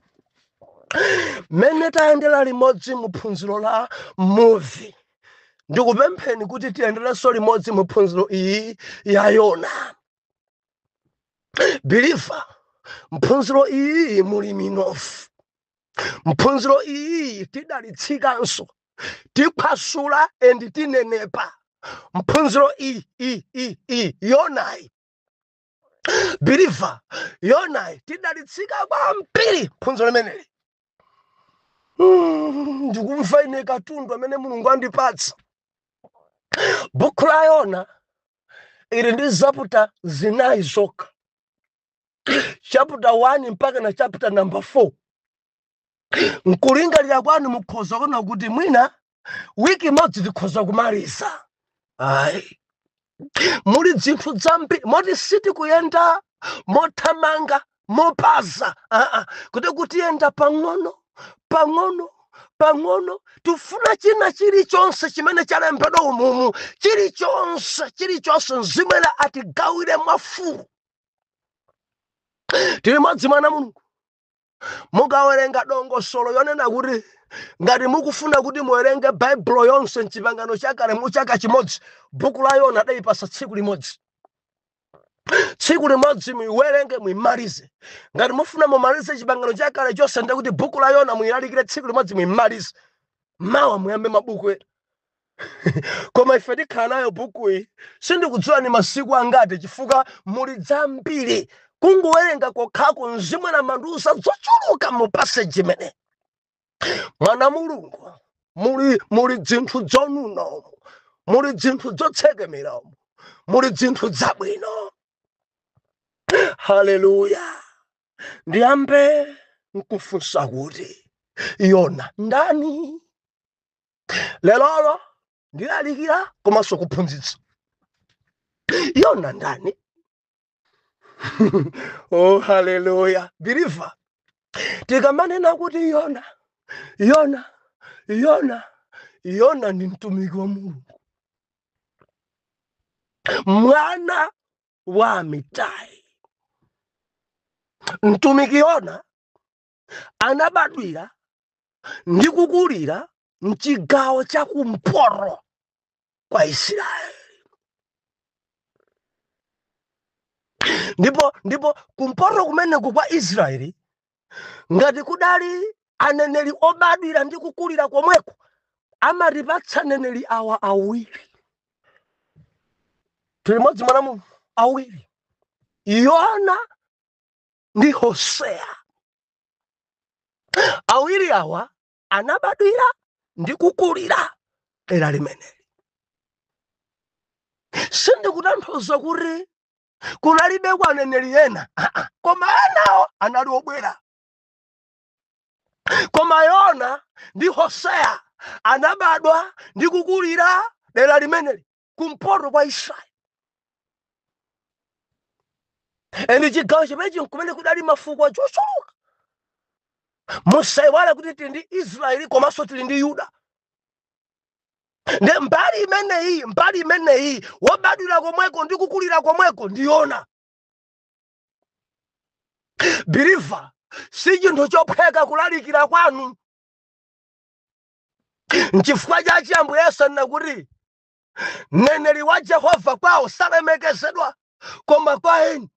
Mene taendera limodzi muphunziro la movie ndikupempheni kuti tiyenderenso limodzi muphunziro iyi ya Yona. Believer mphunziro iyi muli minofu, mphunziro iyi tidalitsikanso, tiphwasula and tinenepa. Mphunziro iyi yonayi believer yonayi tidalitsika kwambiri phunziro limeneli. Ndikumva ine katundu amene Mulungu andipatsa. Buku la Yona ili ndi chapter zinayi zokha, chapter 1 mpaka na chapter number 4. Nkulingalira kwanu mukhoza kuona kuti mwina wiki imodzi tikhoza kumaliza. Ayi, muli zinthu zambiri moti siti kuyenda mothamanga mopaza kuti kutiyenda pang'ono pang'ono pang'ono. Tufuna china chilichonse chimene chalembedwa umumu, chilichonse Mzimu atigawire mwafulu. Tili modzi mwana Mulungu, mukawerenga dongosolo yonena kuti ngati mukufuna kuti muwerenge Baibulo yonse m'Chipangano chakale mu chaka chimodzi, buku la Yona adayipasa tsiku limodzi. Tsiku limodzi muiwerenge muimalize. Ngati mufuna mumalize Chipangano chakale chonse ndi kuti buku la Yona muilalikire tsiku limodzi muimalize, mawa muyambe mabuku ena. Koma ife tikhala nayo buku iyi sindikudziwa ni masiku angati chifukwa muli zambiri. Kungowerenga kokhako Mzimu amandiuza zochuluka mu passage imene. Mwana Mulungu, muli zinthu zonuna umu, muli zinthu zotsekemera umu, muli zinthu zabwino. Haleluya. Ndiyambe nkufunsa kuti Yona ndani? Lelolo ndilalikira komanso kuphunzitsa. Yona ndani? Oh, haleluya. Believer, tikamanena kuti Yona ni mtumiki wa Mulungu, mwana wa Amitai. Mtumiki Yona anabadwira ndi kukulira m'chigawo chakumpoto kwa Israeli. Ndipo kumpoto kumeneku kwa Israeli, ngati kudali aneneri obadwira ndi kukulira komweko, amatipatsa aneneri awa awiri. Tili modzi mwana Mulungu, awiri, Yona ndi Hosea. Awiri awa anabadwira ndi kukulira dera limeneli. Sindikutanthauza kuti kunalibe kwa aneneri ena, koma enawo anali obwera. Koma Yona ndi Hosea anabadwa ndi kukulira dera limeneli kumpoto kwa Israeli. Eni chigawo chimenechi kumene kudali mafuko ochuluka. Musaiwale kuti tili ndi Israeli komanso tili ndi Yuda. Ndi mbali imeneyi wobadwira komweko ndi kukulira komweko ndi Yona. Believer, si chinthu chophweka kulalikira kwanu. N'chifukwa chachi Ambuye Yesu anena kuti mneneri wa Yehova kwawo salemekezedwa koma kwa eni.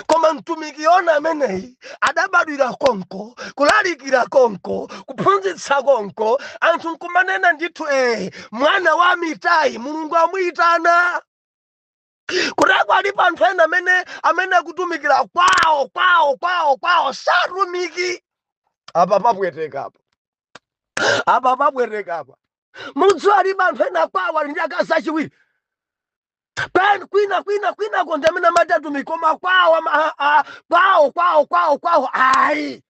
Koma mtumiki Yona ameneyi adabadwira konko, kulalikira konko, kuphunzitsa konko, anthu nkumanena ndithu mwana wa Amitai, Mulungu amuyitana. Kutako alipo anthu ena amene akutumikira kwawo satumiki. Apa papweteka apa. Mudziwa alipo anthu ena kwawo ali ndi akazi achiwiri. Kwina konde amene matatumiki koma kwawo ayi.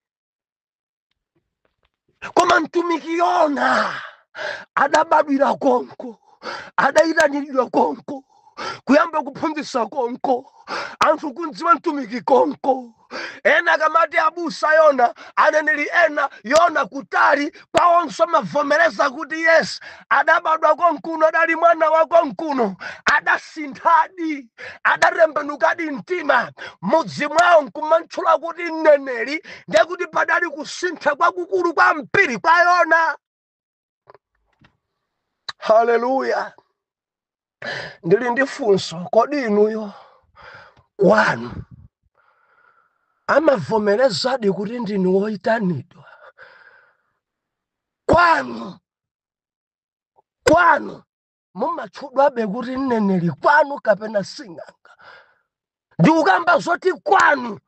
Koma mtumiki Yona adabadwira konko, adayitaniridwa konko, kuyamba kuphunzitsa konko, anthu kundziwa mtumiki konko. Ena kamati abusa Yona, aneneri ena Yona kutali pawonso mavomereza kuti yes, adabadwa konkuno, adali mwana wa konkuno, adasinthadi, adatembenukadi mtima. Mudzi mwawo nkumantchula kuti mneneri, ndiye kuti padali kusintha kwakukulu kwa mpiri kwa Yona. Haleluya. Ndili ndi funso, kodi inuyo kwanu amavomerezadi kuti ndini woyitanidwa kwanu mumatchudwabe kuti mneneri kwanu kapena sing'anga. Ndikukamba zoti kwanu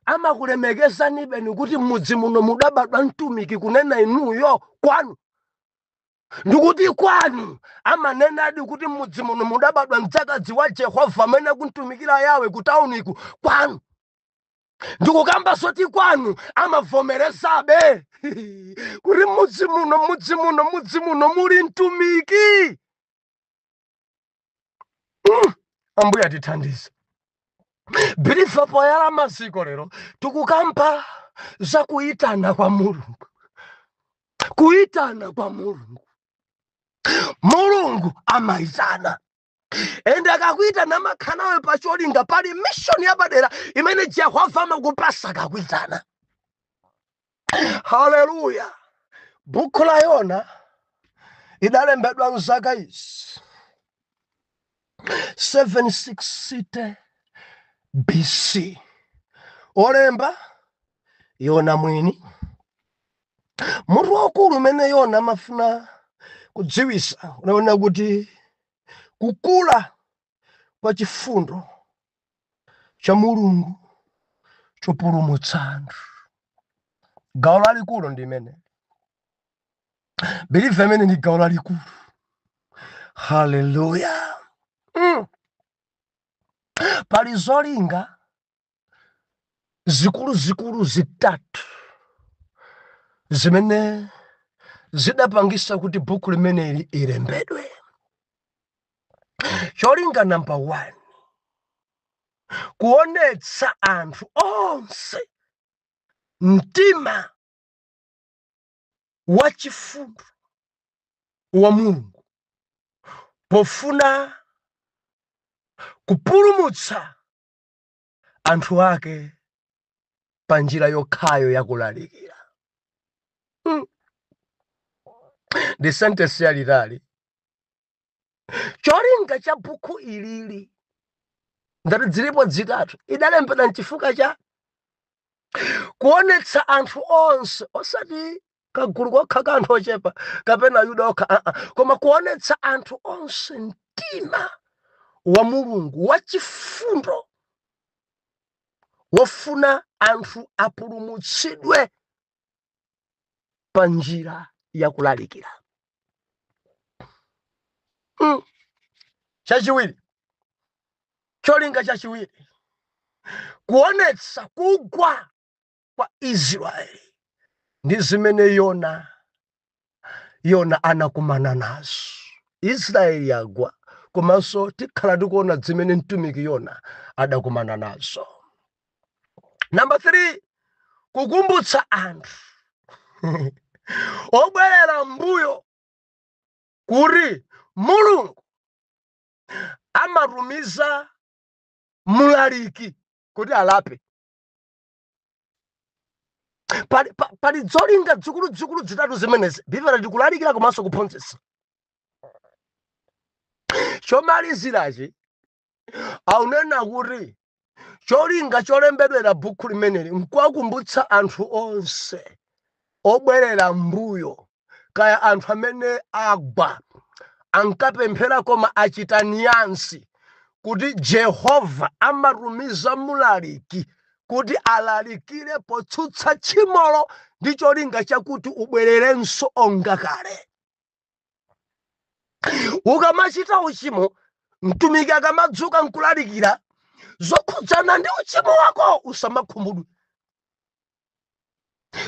amakulemekezanibe ni kuti mudzi muno mudabadwa mtumiki kunena inuyo kwanu. Ndikuti kwanu amanenadi kuti mudzi muno mudabadwa mdzakazi wa Jehova amene kuntumikira Yawe kutauniku kwanu. Ndikukamba zoti kwanu amavomerezabe kuti mudzi muno muli mtumiki. Ambuye atithandize. Bilifa poyala maziko lero tikukamba za kuyitana kwa Mulungu. Kuyitana kwa Mulungu. Mulungu amayitana. Ende akakuyitana makhanawe pacholinga pali mission yapadera imene Jehova amakupasa kakuyitana. Haleluya. Buku la Yona idalembedwa mzaka izi 760 BC. Olemba Yona mwini. Munthu wakulu umene Yona amafuna kudziwisa unaona kuti kukula kwa chifundo cha Mulungu chopulumutsa anthu. Gawo lalikulu ndi imene. Believe imene ndi gawo lalikulu. Haleluya. Pali zolinga zikulu zitatu zimene zidapangisa kuti buku limeneli ilembedwe. Cholinga number 1, kuonetsa anthu onse mtima wa chifundo wa Mulungu pofuna kupulumutsa anthu ake pa njira yokhayo yakulalikira. Ndi sentence yalitali. Cholinga cha buku ilili ngati zilipo zitatu idalembedwa n'chifukwa cha kuonetsa anthu onse, osati kagulu kokha ka anthu ochepa kapena Yuda okha, koma kuonetsa anthu onse mtima wa Mulungu wa chifundo wofuna anthu apulumutsidwe pa njira yakulalikira. Chachiwiri, cholinga chachiwiri, kuonetsa kugwa kwa Israeli ndi zimene Yona anakumana nazo. Israeli yagwa, komanso tikhala tikuona zimene mtumiki Yona adakumana nazo. Number 3, kukumbutsa anthu obwerera mbuyo kuti Mulungu amatumiza mulaliki kuti alape. Pali zolinga zikulu zitatu zimenezi. Biblia likulalikira komanso kuphunzitsa. Chomalizirachi aunena kuti cholinga cholembedwera buku limeneli nkuwakumbutsa anthu onse obwerera mbuyo, kaya anthu amene agwa ankapemphera koma achita nyansi, kuti Jehova amatumiza mulaliki kuti alalikire potsutsa tchimolo ndi cholinga chakuti ubwererenso onga kale. Ukamachita uchimo, mtumiki akamadzuka nkulalikira zokhudzana ndi uchimo wako usamakhumudwe.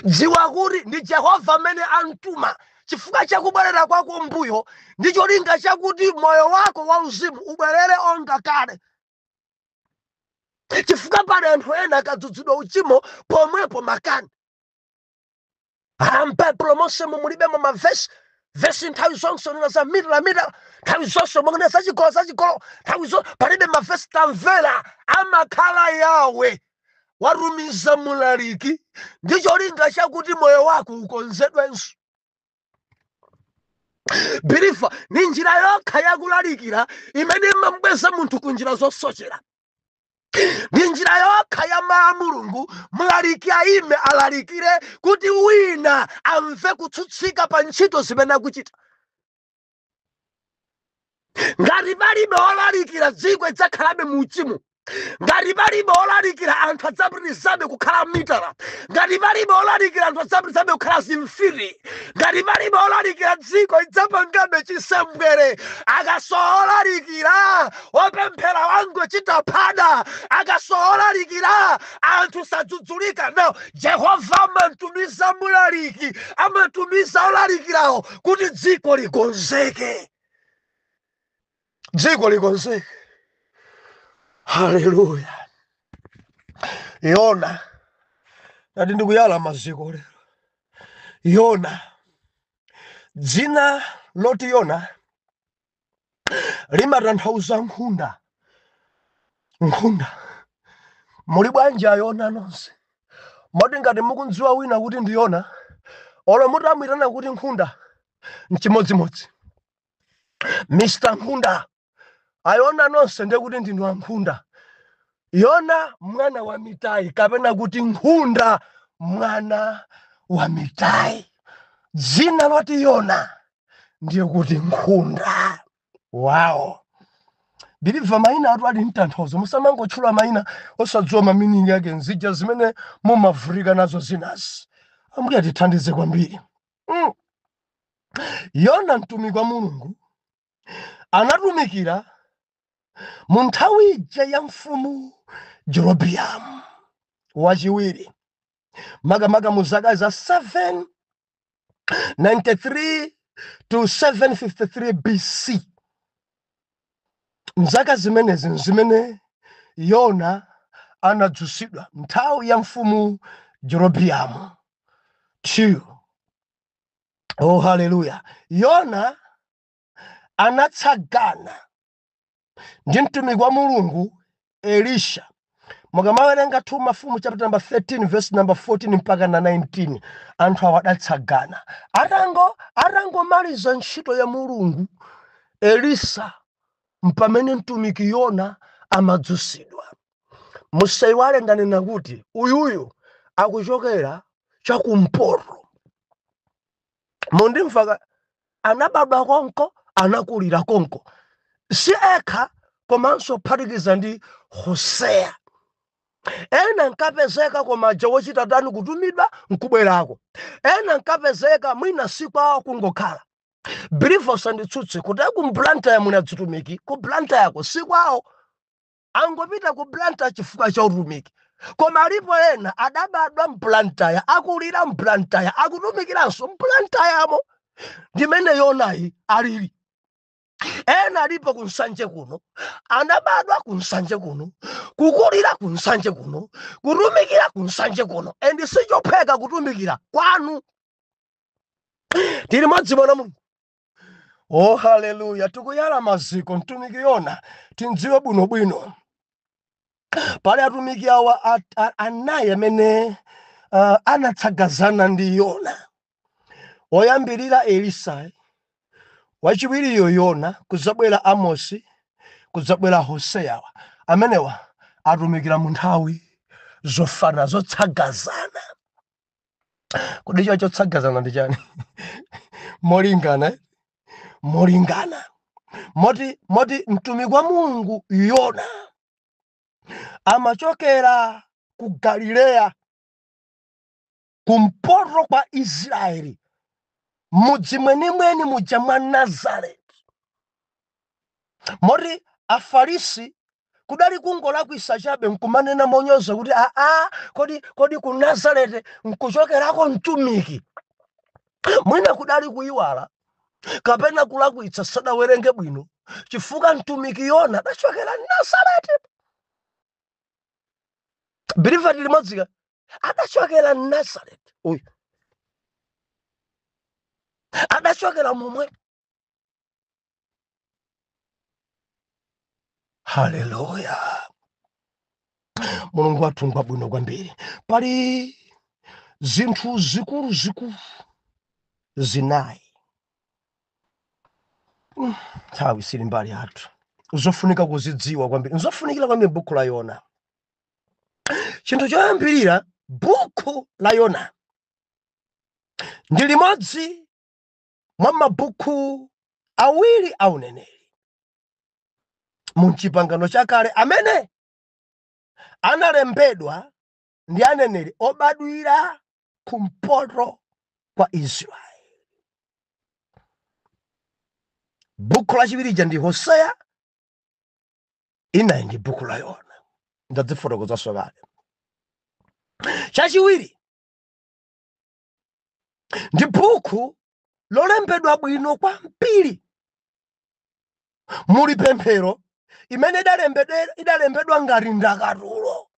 Dziwa kuti ndi Jehova amene antuma chifukwa chakubwerera kwako mbuyo ndi cholinga chakuti moyo wako wauzimu ubwerere onga kale. Chifukwa pali anthu ena akadzudzidwa uchimo pomwepo makani. Mpeplo monse mumulibemo mavesi nthawi zonse nena za mita nthawi zonse mungene sachikolo nthawi zonse palibe mavesi tamvera amakhala Yawe warumiza mulaliki ndi cholinga chakuti moyo wako ukonzedwenso. Bilifa ni njira yokha yakulalikira imene imamubweza munthu kunjira zosochera. ndi njira yokha ya mawu a Mulungu mlaliki aime alalikire kuti wina amve kutsutsika pa ntchito zimene akuchita. Ngati palibe olalikira dziko lidzakhalabe mu uchimo. Ngati palibe olalikira anthu adzapitirizabe kukhala mitala. Ngati palibe olalikira anthu adzapitirizabe kukhala zimfiri. Ngati palibe olalikira dziko lidzapangabe chisembwere. Akasowa olalikira opemphera wangu chitaphada. Akasowa olalikira anthu sadzudzulika. No, Yehova amatumiza mulaliki, amatumiza olalikirawo kuti dziko likonzeke. Dziko likonzeke. Hallelujah. Yona. Nati ndikuyala maziko lero. Yona. Dzina loti Yona limatanthauza nkhunda. Nkhunda. Muli bwanji Yona nonse? Moti ngati mukundziwa wina kuti ndi Yona, olo mutamwitana kuti nkhunda nchimodzimodzi. Mr. Nkhunda. Ayona nonse ndiye kuti ndinu ankhunda. Yona mwana wa Mitai kapena kuti nkhunda mwana wa Mitai. Dzina loti Yona ndiye kuti nkhunda. Wow. Biliva maina atu ali mtanthauzo. Musamangotchula maina osadziwa maminingi yake nzija zimene mumavurika nazo zinazi. Ambuye atithandize kwambiri. Yona mtumiki wa Mulungu anatumikira mu nthawi ija ya mfumu Jeroboamu wachiwiri. Makamaka mu zaka za 793 to 753 BC. Mzaka zimenezi zimene Yona anadzutsidwa nthawi ya mfumu Jeroboamu 2. Oh, hallelujah. Yona anatsagana ndi mtumiki wa Mulungu Elisha. Mukamawerenga 2 Mafumu chapter number 13 verse number 14 mpaka na 19. Anthu awa adatsagana. Atangomaliza ntchito ya Mulungu Elisa mpamene mtumiki Yona amadzutsidwa. Musaiwale ndanena kuti uyuyu akuchokera chakumpoto. Mundimva anabadwa konko, anakulira konko. Si ekha komanso phatikiza ndi Hosea. Ena nkapezeka koma wochita tani kutumidwa nkubwerako. Ena nkapezeka mwina siku awo kungokhala. Believers anditsutse kuti kumplanta ya munadzitumiki, kuplanta yako siku awo angopita kuplanta chifukwa cha utumiki. Koma alipo ena adabadwa mplantaya, akulira mplantaya, akutumikiranso mplantayamo. Ndimene Yonayi alili. Ena alipo kunsanje kuno, anabadwa kunsanje kuno, kukulira kunsanje kuno, kutumikira kunsanje kuno. Endi sichopheka kutumikira kwanu. Tili madzibona Mulungu. Oh, hallelujah. Tukuyala maziko mtumiki Yona tindziwe bwinobwino. Pali atumiki awa anayi amene anatsagazana ndi Yona. Oyambirira Elisa, wachiwiriyo Yona, kuzabwera Amosi, kuzabwera Hosea. Amenewa atumikira mu nthawi zofana zotsagazana. Kodi icho chotsagazana ndi chani? Molingana. Molingana. Moti mtumiki wa Mulungu Yona amachokera ku Galileya, kumpoto kwa Israeli, mudzi mwenimweni muja mwa Nazareti. Moti Afarisi kudali kungolakwisa chabe nkumanena monyoza kuti kodi ku Nazareti nkuchokerako mtumiki. Mwina kudali kuyiwala kapena kulakwitsa sadawerenge bwino chifukwa mtumiki Yona adachokera Nazareti. Believer limodzi adachokera Nazareti. Uyu adachokera momwe. Hallelujah. Mulungu wathu ngwabwino kwambiri. Pali zinthu zikulu zinayi. Nthawi sili mbali athu. Zofunika kuzidziwa kwambiri. Zofunikira kwambiri buku la Yona. chinthu choyambirira buku la Yona ndi limodzi mwa mabuku awiri a uneneri mu chipangano chakale amene analembedwa ndi aneneri obadwira kumpoto kwa Israeli. Buku lachiwiri ndi Hoseya, inayi ndi buku la Yona. Ndadzifotokoza kale. Chachiwiri ndi buku lolembedwa bwino kwambiri muli pemphero imene idalembedwa ngati ndakatulo.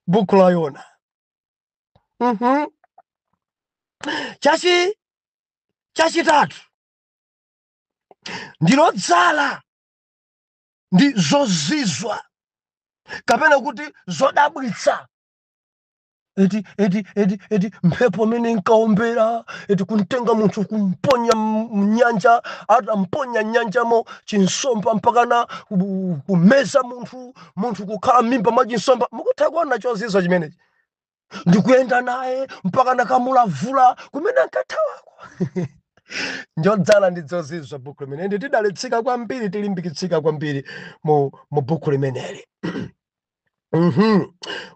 Buku la Yona. Chachitatu ndilodzala ndi zozizwa kapena kuti zodabwitsa. Eti mphepo imene inkaombera, eti kuntenga munthu kumponya mnyanja, atamponya nyanjamo chinsomba mpakana kumeza munthu kukhala mimba mwa chinsomba. Mukutha kuona chozizwa chimenechi. Ndikuyenda naye mpakana kamulavula kumene ankathawako. Njodzala ndi zozizwa buku limene. Ndi tidalitsika kwambiri, tilimbikitsika kwambiri mu buku limeneli.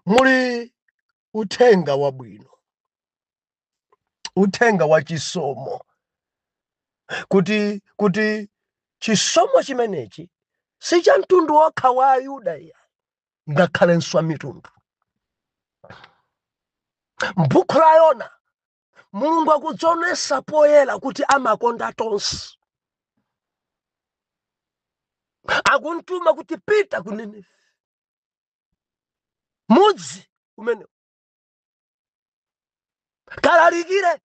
Muli uthenga wabwino, uthenga wa chisomo, kuti chisomo chimenechi si cha mtundu wokha wa Ayuda iya, ngakhalenso mitundu. M'buku la Yona Mulungu akudzionesa poyera kuti amakonda tonse. Akuntuma kuti pita ku Nineve, mudzi umene kalalikire.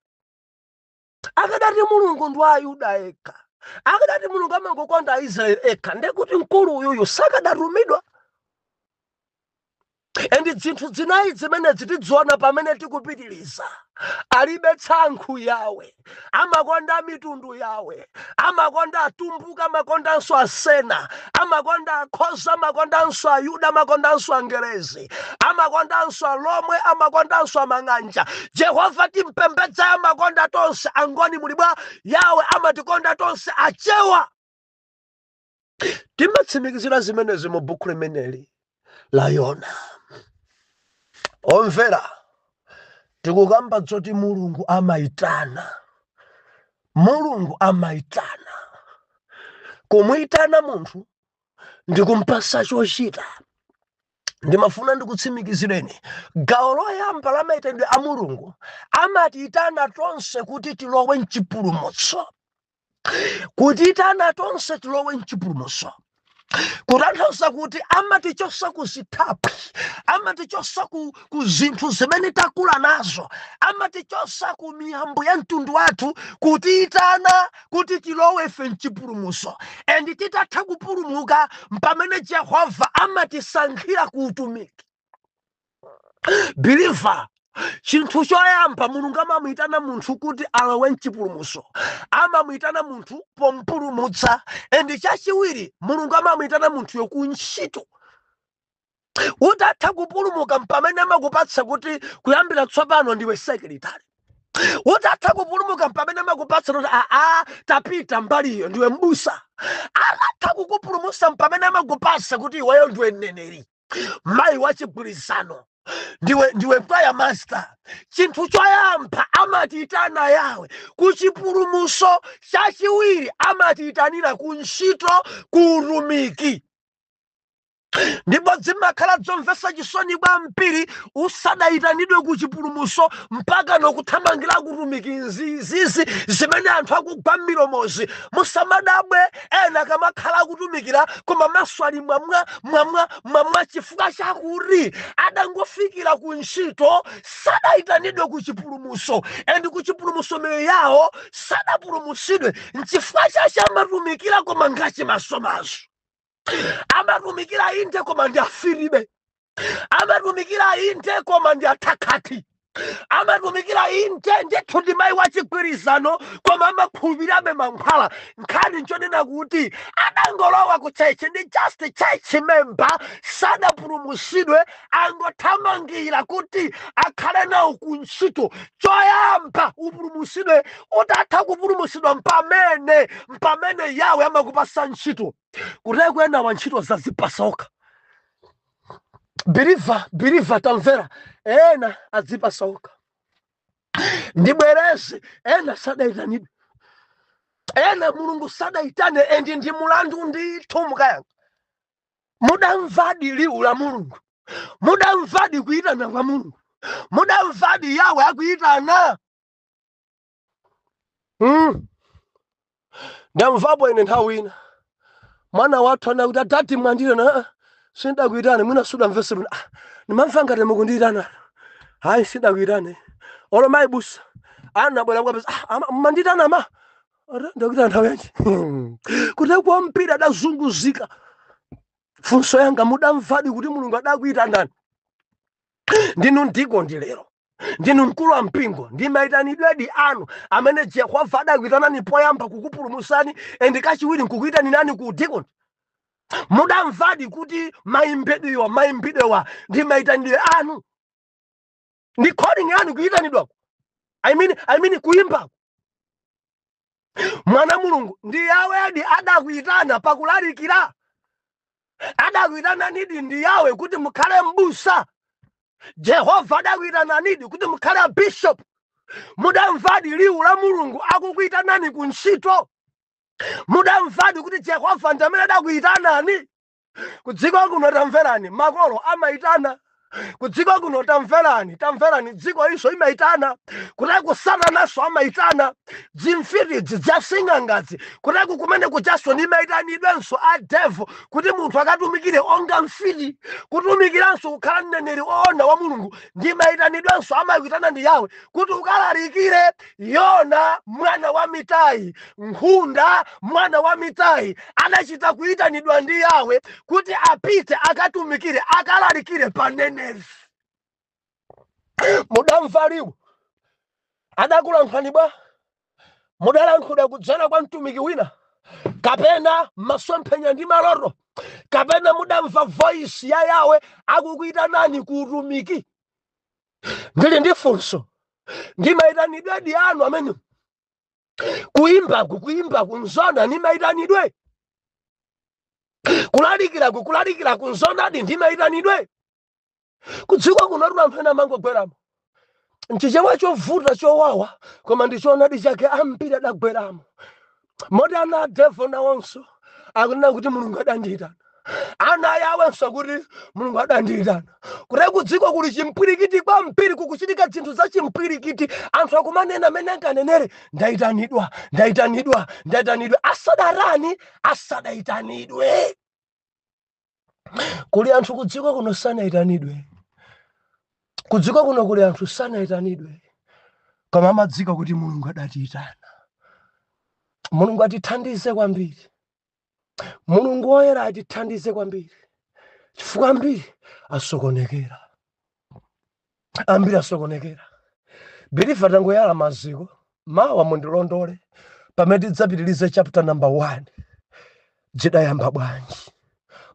Akadati Mulungu ndi Ayuda eka, akadati Mulungu amangokonda Israeli eka, ndekuti mkulu uyuyu sakadatumidwa. Endi zinthu zinayi zimene tidziona pamene tikupitiriza. Alibe tsankho yawe, amakonda mitundu yawe, amakonda atumbuka, amakondanso asena, amakonda akhoza, amakondanso Ayuda, amakondanso Angerezi, amakondanso alomwe, amakondanso amang'anja. Jehova timpembedza, amakonda tonse. Angoni mulibwa yawe amatikonda tonse achewa. Timatsimikizira zimenezi mu buku limeneli la Yona. Omvera, tikukamba zoti Mulungu amaitana. Mulungu amaitana. Kumuyitana munthu ndi kumpasa chochita. Ndimafuna ndikutsimikizireni, gawo loyamba la maitidwe a Mulungu amatiyitana tonse kuti tilowe m'chipulumutso. Kutiyitana tonse tilowe m'chipulumutso kutanthauza kuti amatichosa ku zithaphwi, amatichosa ku zinthu zimene takula nazo, amatichosa ku miyambo ya mtundu wathu, kutiyitana kuti tilowe ife m'chipulumutso. Endi titatha kupulumuka pamene Jehova amatisankhira ku utumiki. Believer, chinthu choyamba Mulungu amamuyitana munthu kuti alowe m'chipulumutso, amamuyitana munthu pompulumutsa. Endi chachiwiri Mulungu amamuyitana munthu ku ntchito. Utatha kupulumuka pamene amakupatsa kuti kuyambira tsopano ndiwe sekretari. Utatha kupulumuka pamene amakupatsa kuti tapita mbaliyo ndiwe m'busa. Atatha kukupulumutsa pamene amakupatsa kuti iweyo ndiwe mneneri, mayi wa chigwirizano, ndiwe prayer master. Chinthu choyamba amatiyitana yawe ku chipulumutso. Chachiwiri amatiyitanira ku ntchito, ku utumiki. Ndipo zimakhala zomvetsa chisoni kwambiri usadayitanidwe ku chipulumutso mpaka nokuthamangira kutumiki zizi zimene anthu akugwa m'milomozi. Musamadabwe ena kamakhala kutumikira koma maso ali mwamwa chifukwa chakuti adangofikira ku ntchito, sadayitanidwe ku chipulumutso. Endi ku chipulumutso miyoyo yawo sadapulumutsidwe n'chifukwa chache amatumikira koma ngachimasomaso. Amatumikira inde koma ndi afiribe, amatumikira inde koma ndi athakati. amatumikira inde ndithu ndi mayi wachigwirizano koma amakhulupirirabe mankhwala. Nkhani nchonena kuti adangolowa ku chechi ndi just church member, sadapulumutsidwe, angothamangira kuti akhale nawo ku ntchito. Choyamba upulumutsidwe, utatha kupulumutsidwa mpamene Yawe amakupasa ntchito. Kutaya kuyenda wa ntchito zazipasa okha. Believer tamvera, ena azipasa okha. Ndibwereze, ena sadaitanidwe. Ena Mulungu sadaitane endi ndi mulandu ndithu mukayanga. Mudamvadi liwu la Mulungu. Mudamvadi kuyitana kwa Mulungu. Mudamvadi Yawe akuyitana. Ndamvapo ine nthawi ina. Mwana wathu anakuti atati mwandiyitana. Sindakuyitane mwina sudamvese bwino. Nimamva ngati mukundiyitana. Hayi sindakuyitane. Olo mayi busa. Anabwera kwa pesa. Mwandiyitana ma. Ndakuyitana nthawi yanji. Kuti kwa mpira adazunguzika. Funso yanga mudamvadi kuti Mulungu adakuyitanani. Ndinu ndikondi lero. Ndinu mkulu wa mpingo. Ndimayitanidwedi anu amene Yehova adakuyitanani poyamba kukupulumutsani endi kachiwiri nkukuyitani nani ku dikondi. Mudamvadi kuti mayimbidwewa ndimayitanidwe anu. Ndi calling yanu kuyitanidwako. I mean kuyimbako. Mwana Mulungu ndi Yawe adakuyitana pakulalikira. Adakuyitana nidi ndi Yawe kuti mukhale mbusa. Yehova adakuyitana nidi kuti mukhale bishop. Mudamvadi liwu la Mulungu akukuyitanani ku ntchito. Mudamvadi kuti Yehova ndi amene adakuyitanani. Kudziko kuno tamverani, makolo amayitana. Kudziko kuno tamverani, dziko iso imayitana. Kuteko Satanaso amayitana. Dzimfiridzi dzasingangazi. Kuteko kumene kujaso ndimayitanidwenso a devil kuti munthu akatumikire onga mfiti. Kutumikiranso kukhala mneneri oona wa Mulungu. Ndimayitanidwenso amayitana ndi Yawe kuti ukalalikire Yona mwana wa Mitai, Nkhunda mwana wa Mitai anachita kuyitanidwa ndi Yawe kuti apite akatumikire akalalikire panene. Mudamvaliwo adakulankhani bwa mudalankhula kudzera kwa mtumiki wina kapena masomphenya ndi maloto kapena mudamva voice ya Yawe akukuyitanani ku utumiki. Ndili ndi funso, ndimayitanidwedi anu amene kuyimba kunzona ndimayitanidwe. Kulalikira kunzonadi ndimayitanidwe. Kudziko kuno tunamphena mangogweramo. Nchichewa chovuta chowawa koma ndichoonadi chake ambiri adagweramo. Moti ana devil nawonso akunena kuti Mulungu adandiyitana. Ana Yawenso kuti Mulungu adandiyitana. Kuti kudziko kuli chimpwirikiti kwambiri kukuchitika zinthu za chimpwirikiti. Anthu akumanena amene ankanenere ndayitanidwa. Asadarani asadayitanidwe. Kuli anthu kudziko kuno sanayitanidwe. Kudziko kuno kuli anthu sanayitanidwe. Koma amadzika kuti Mulungu adatiyitana. Mulungu atithandize kwambiri. Mulungu woyera atithandize kwambiri. Chifukwa ambiri asokonekera. Believer tangoyala maziko. Mawa mundilondole. Pamene tidzapitirize chapter number 1. Jidayamba bwanji.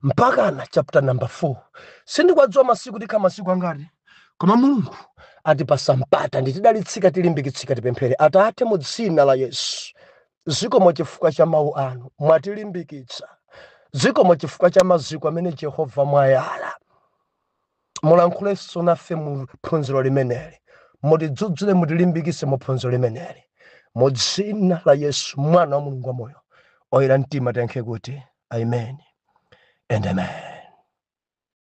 Mpaka na chapter number 4. Sindikwadziwa masiku tikha masiku angati. Koma Mulungu atipasa mpata nditidalitsika tilimbikitsika tipemphere. Atate mu dzina la Yesu. Zikomo chifukwa cha mawu anu mwatilimbikitsa. Zikomo chifukwa cha maziko amene Yehova mwayala. Mulankhulenso nafe mu phunziro limeneli. Mutidzudzule mutilimbikitse mu phunziro limeneli. Mu dzina la Yesu mwana wa Mulungu wamoyo. Oyera mtima tiyankhe kuti amen and amen.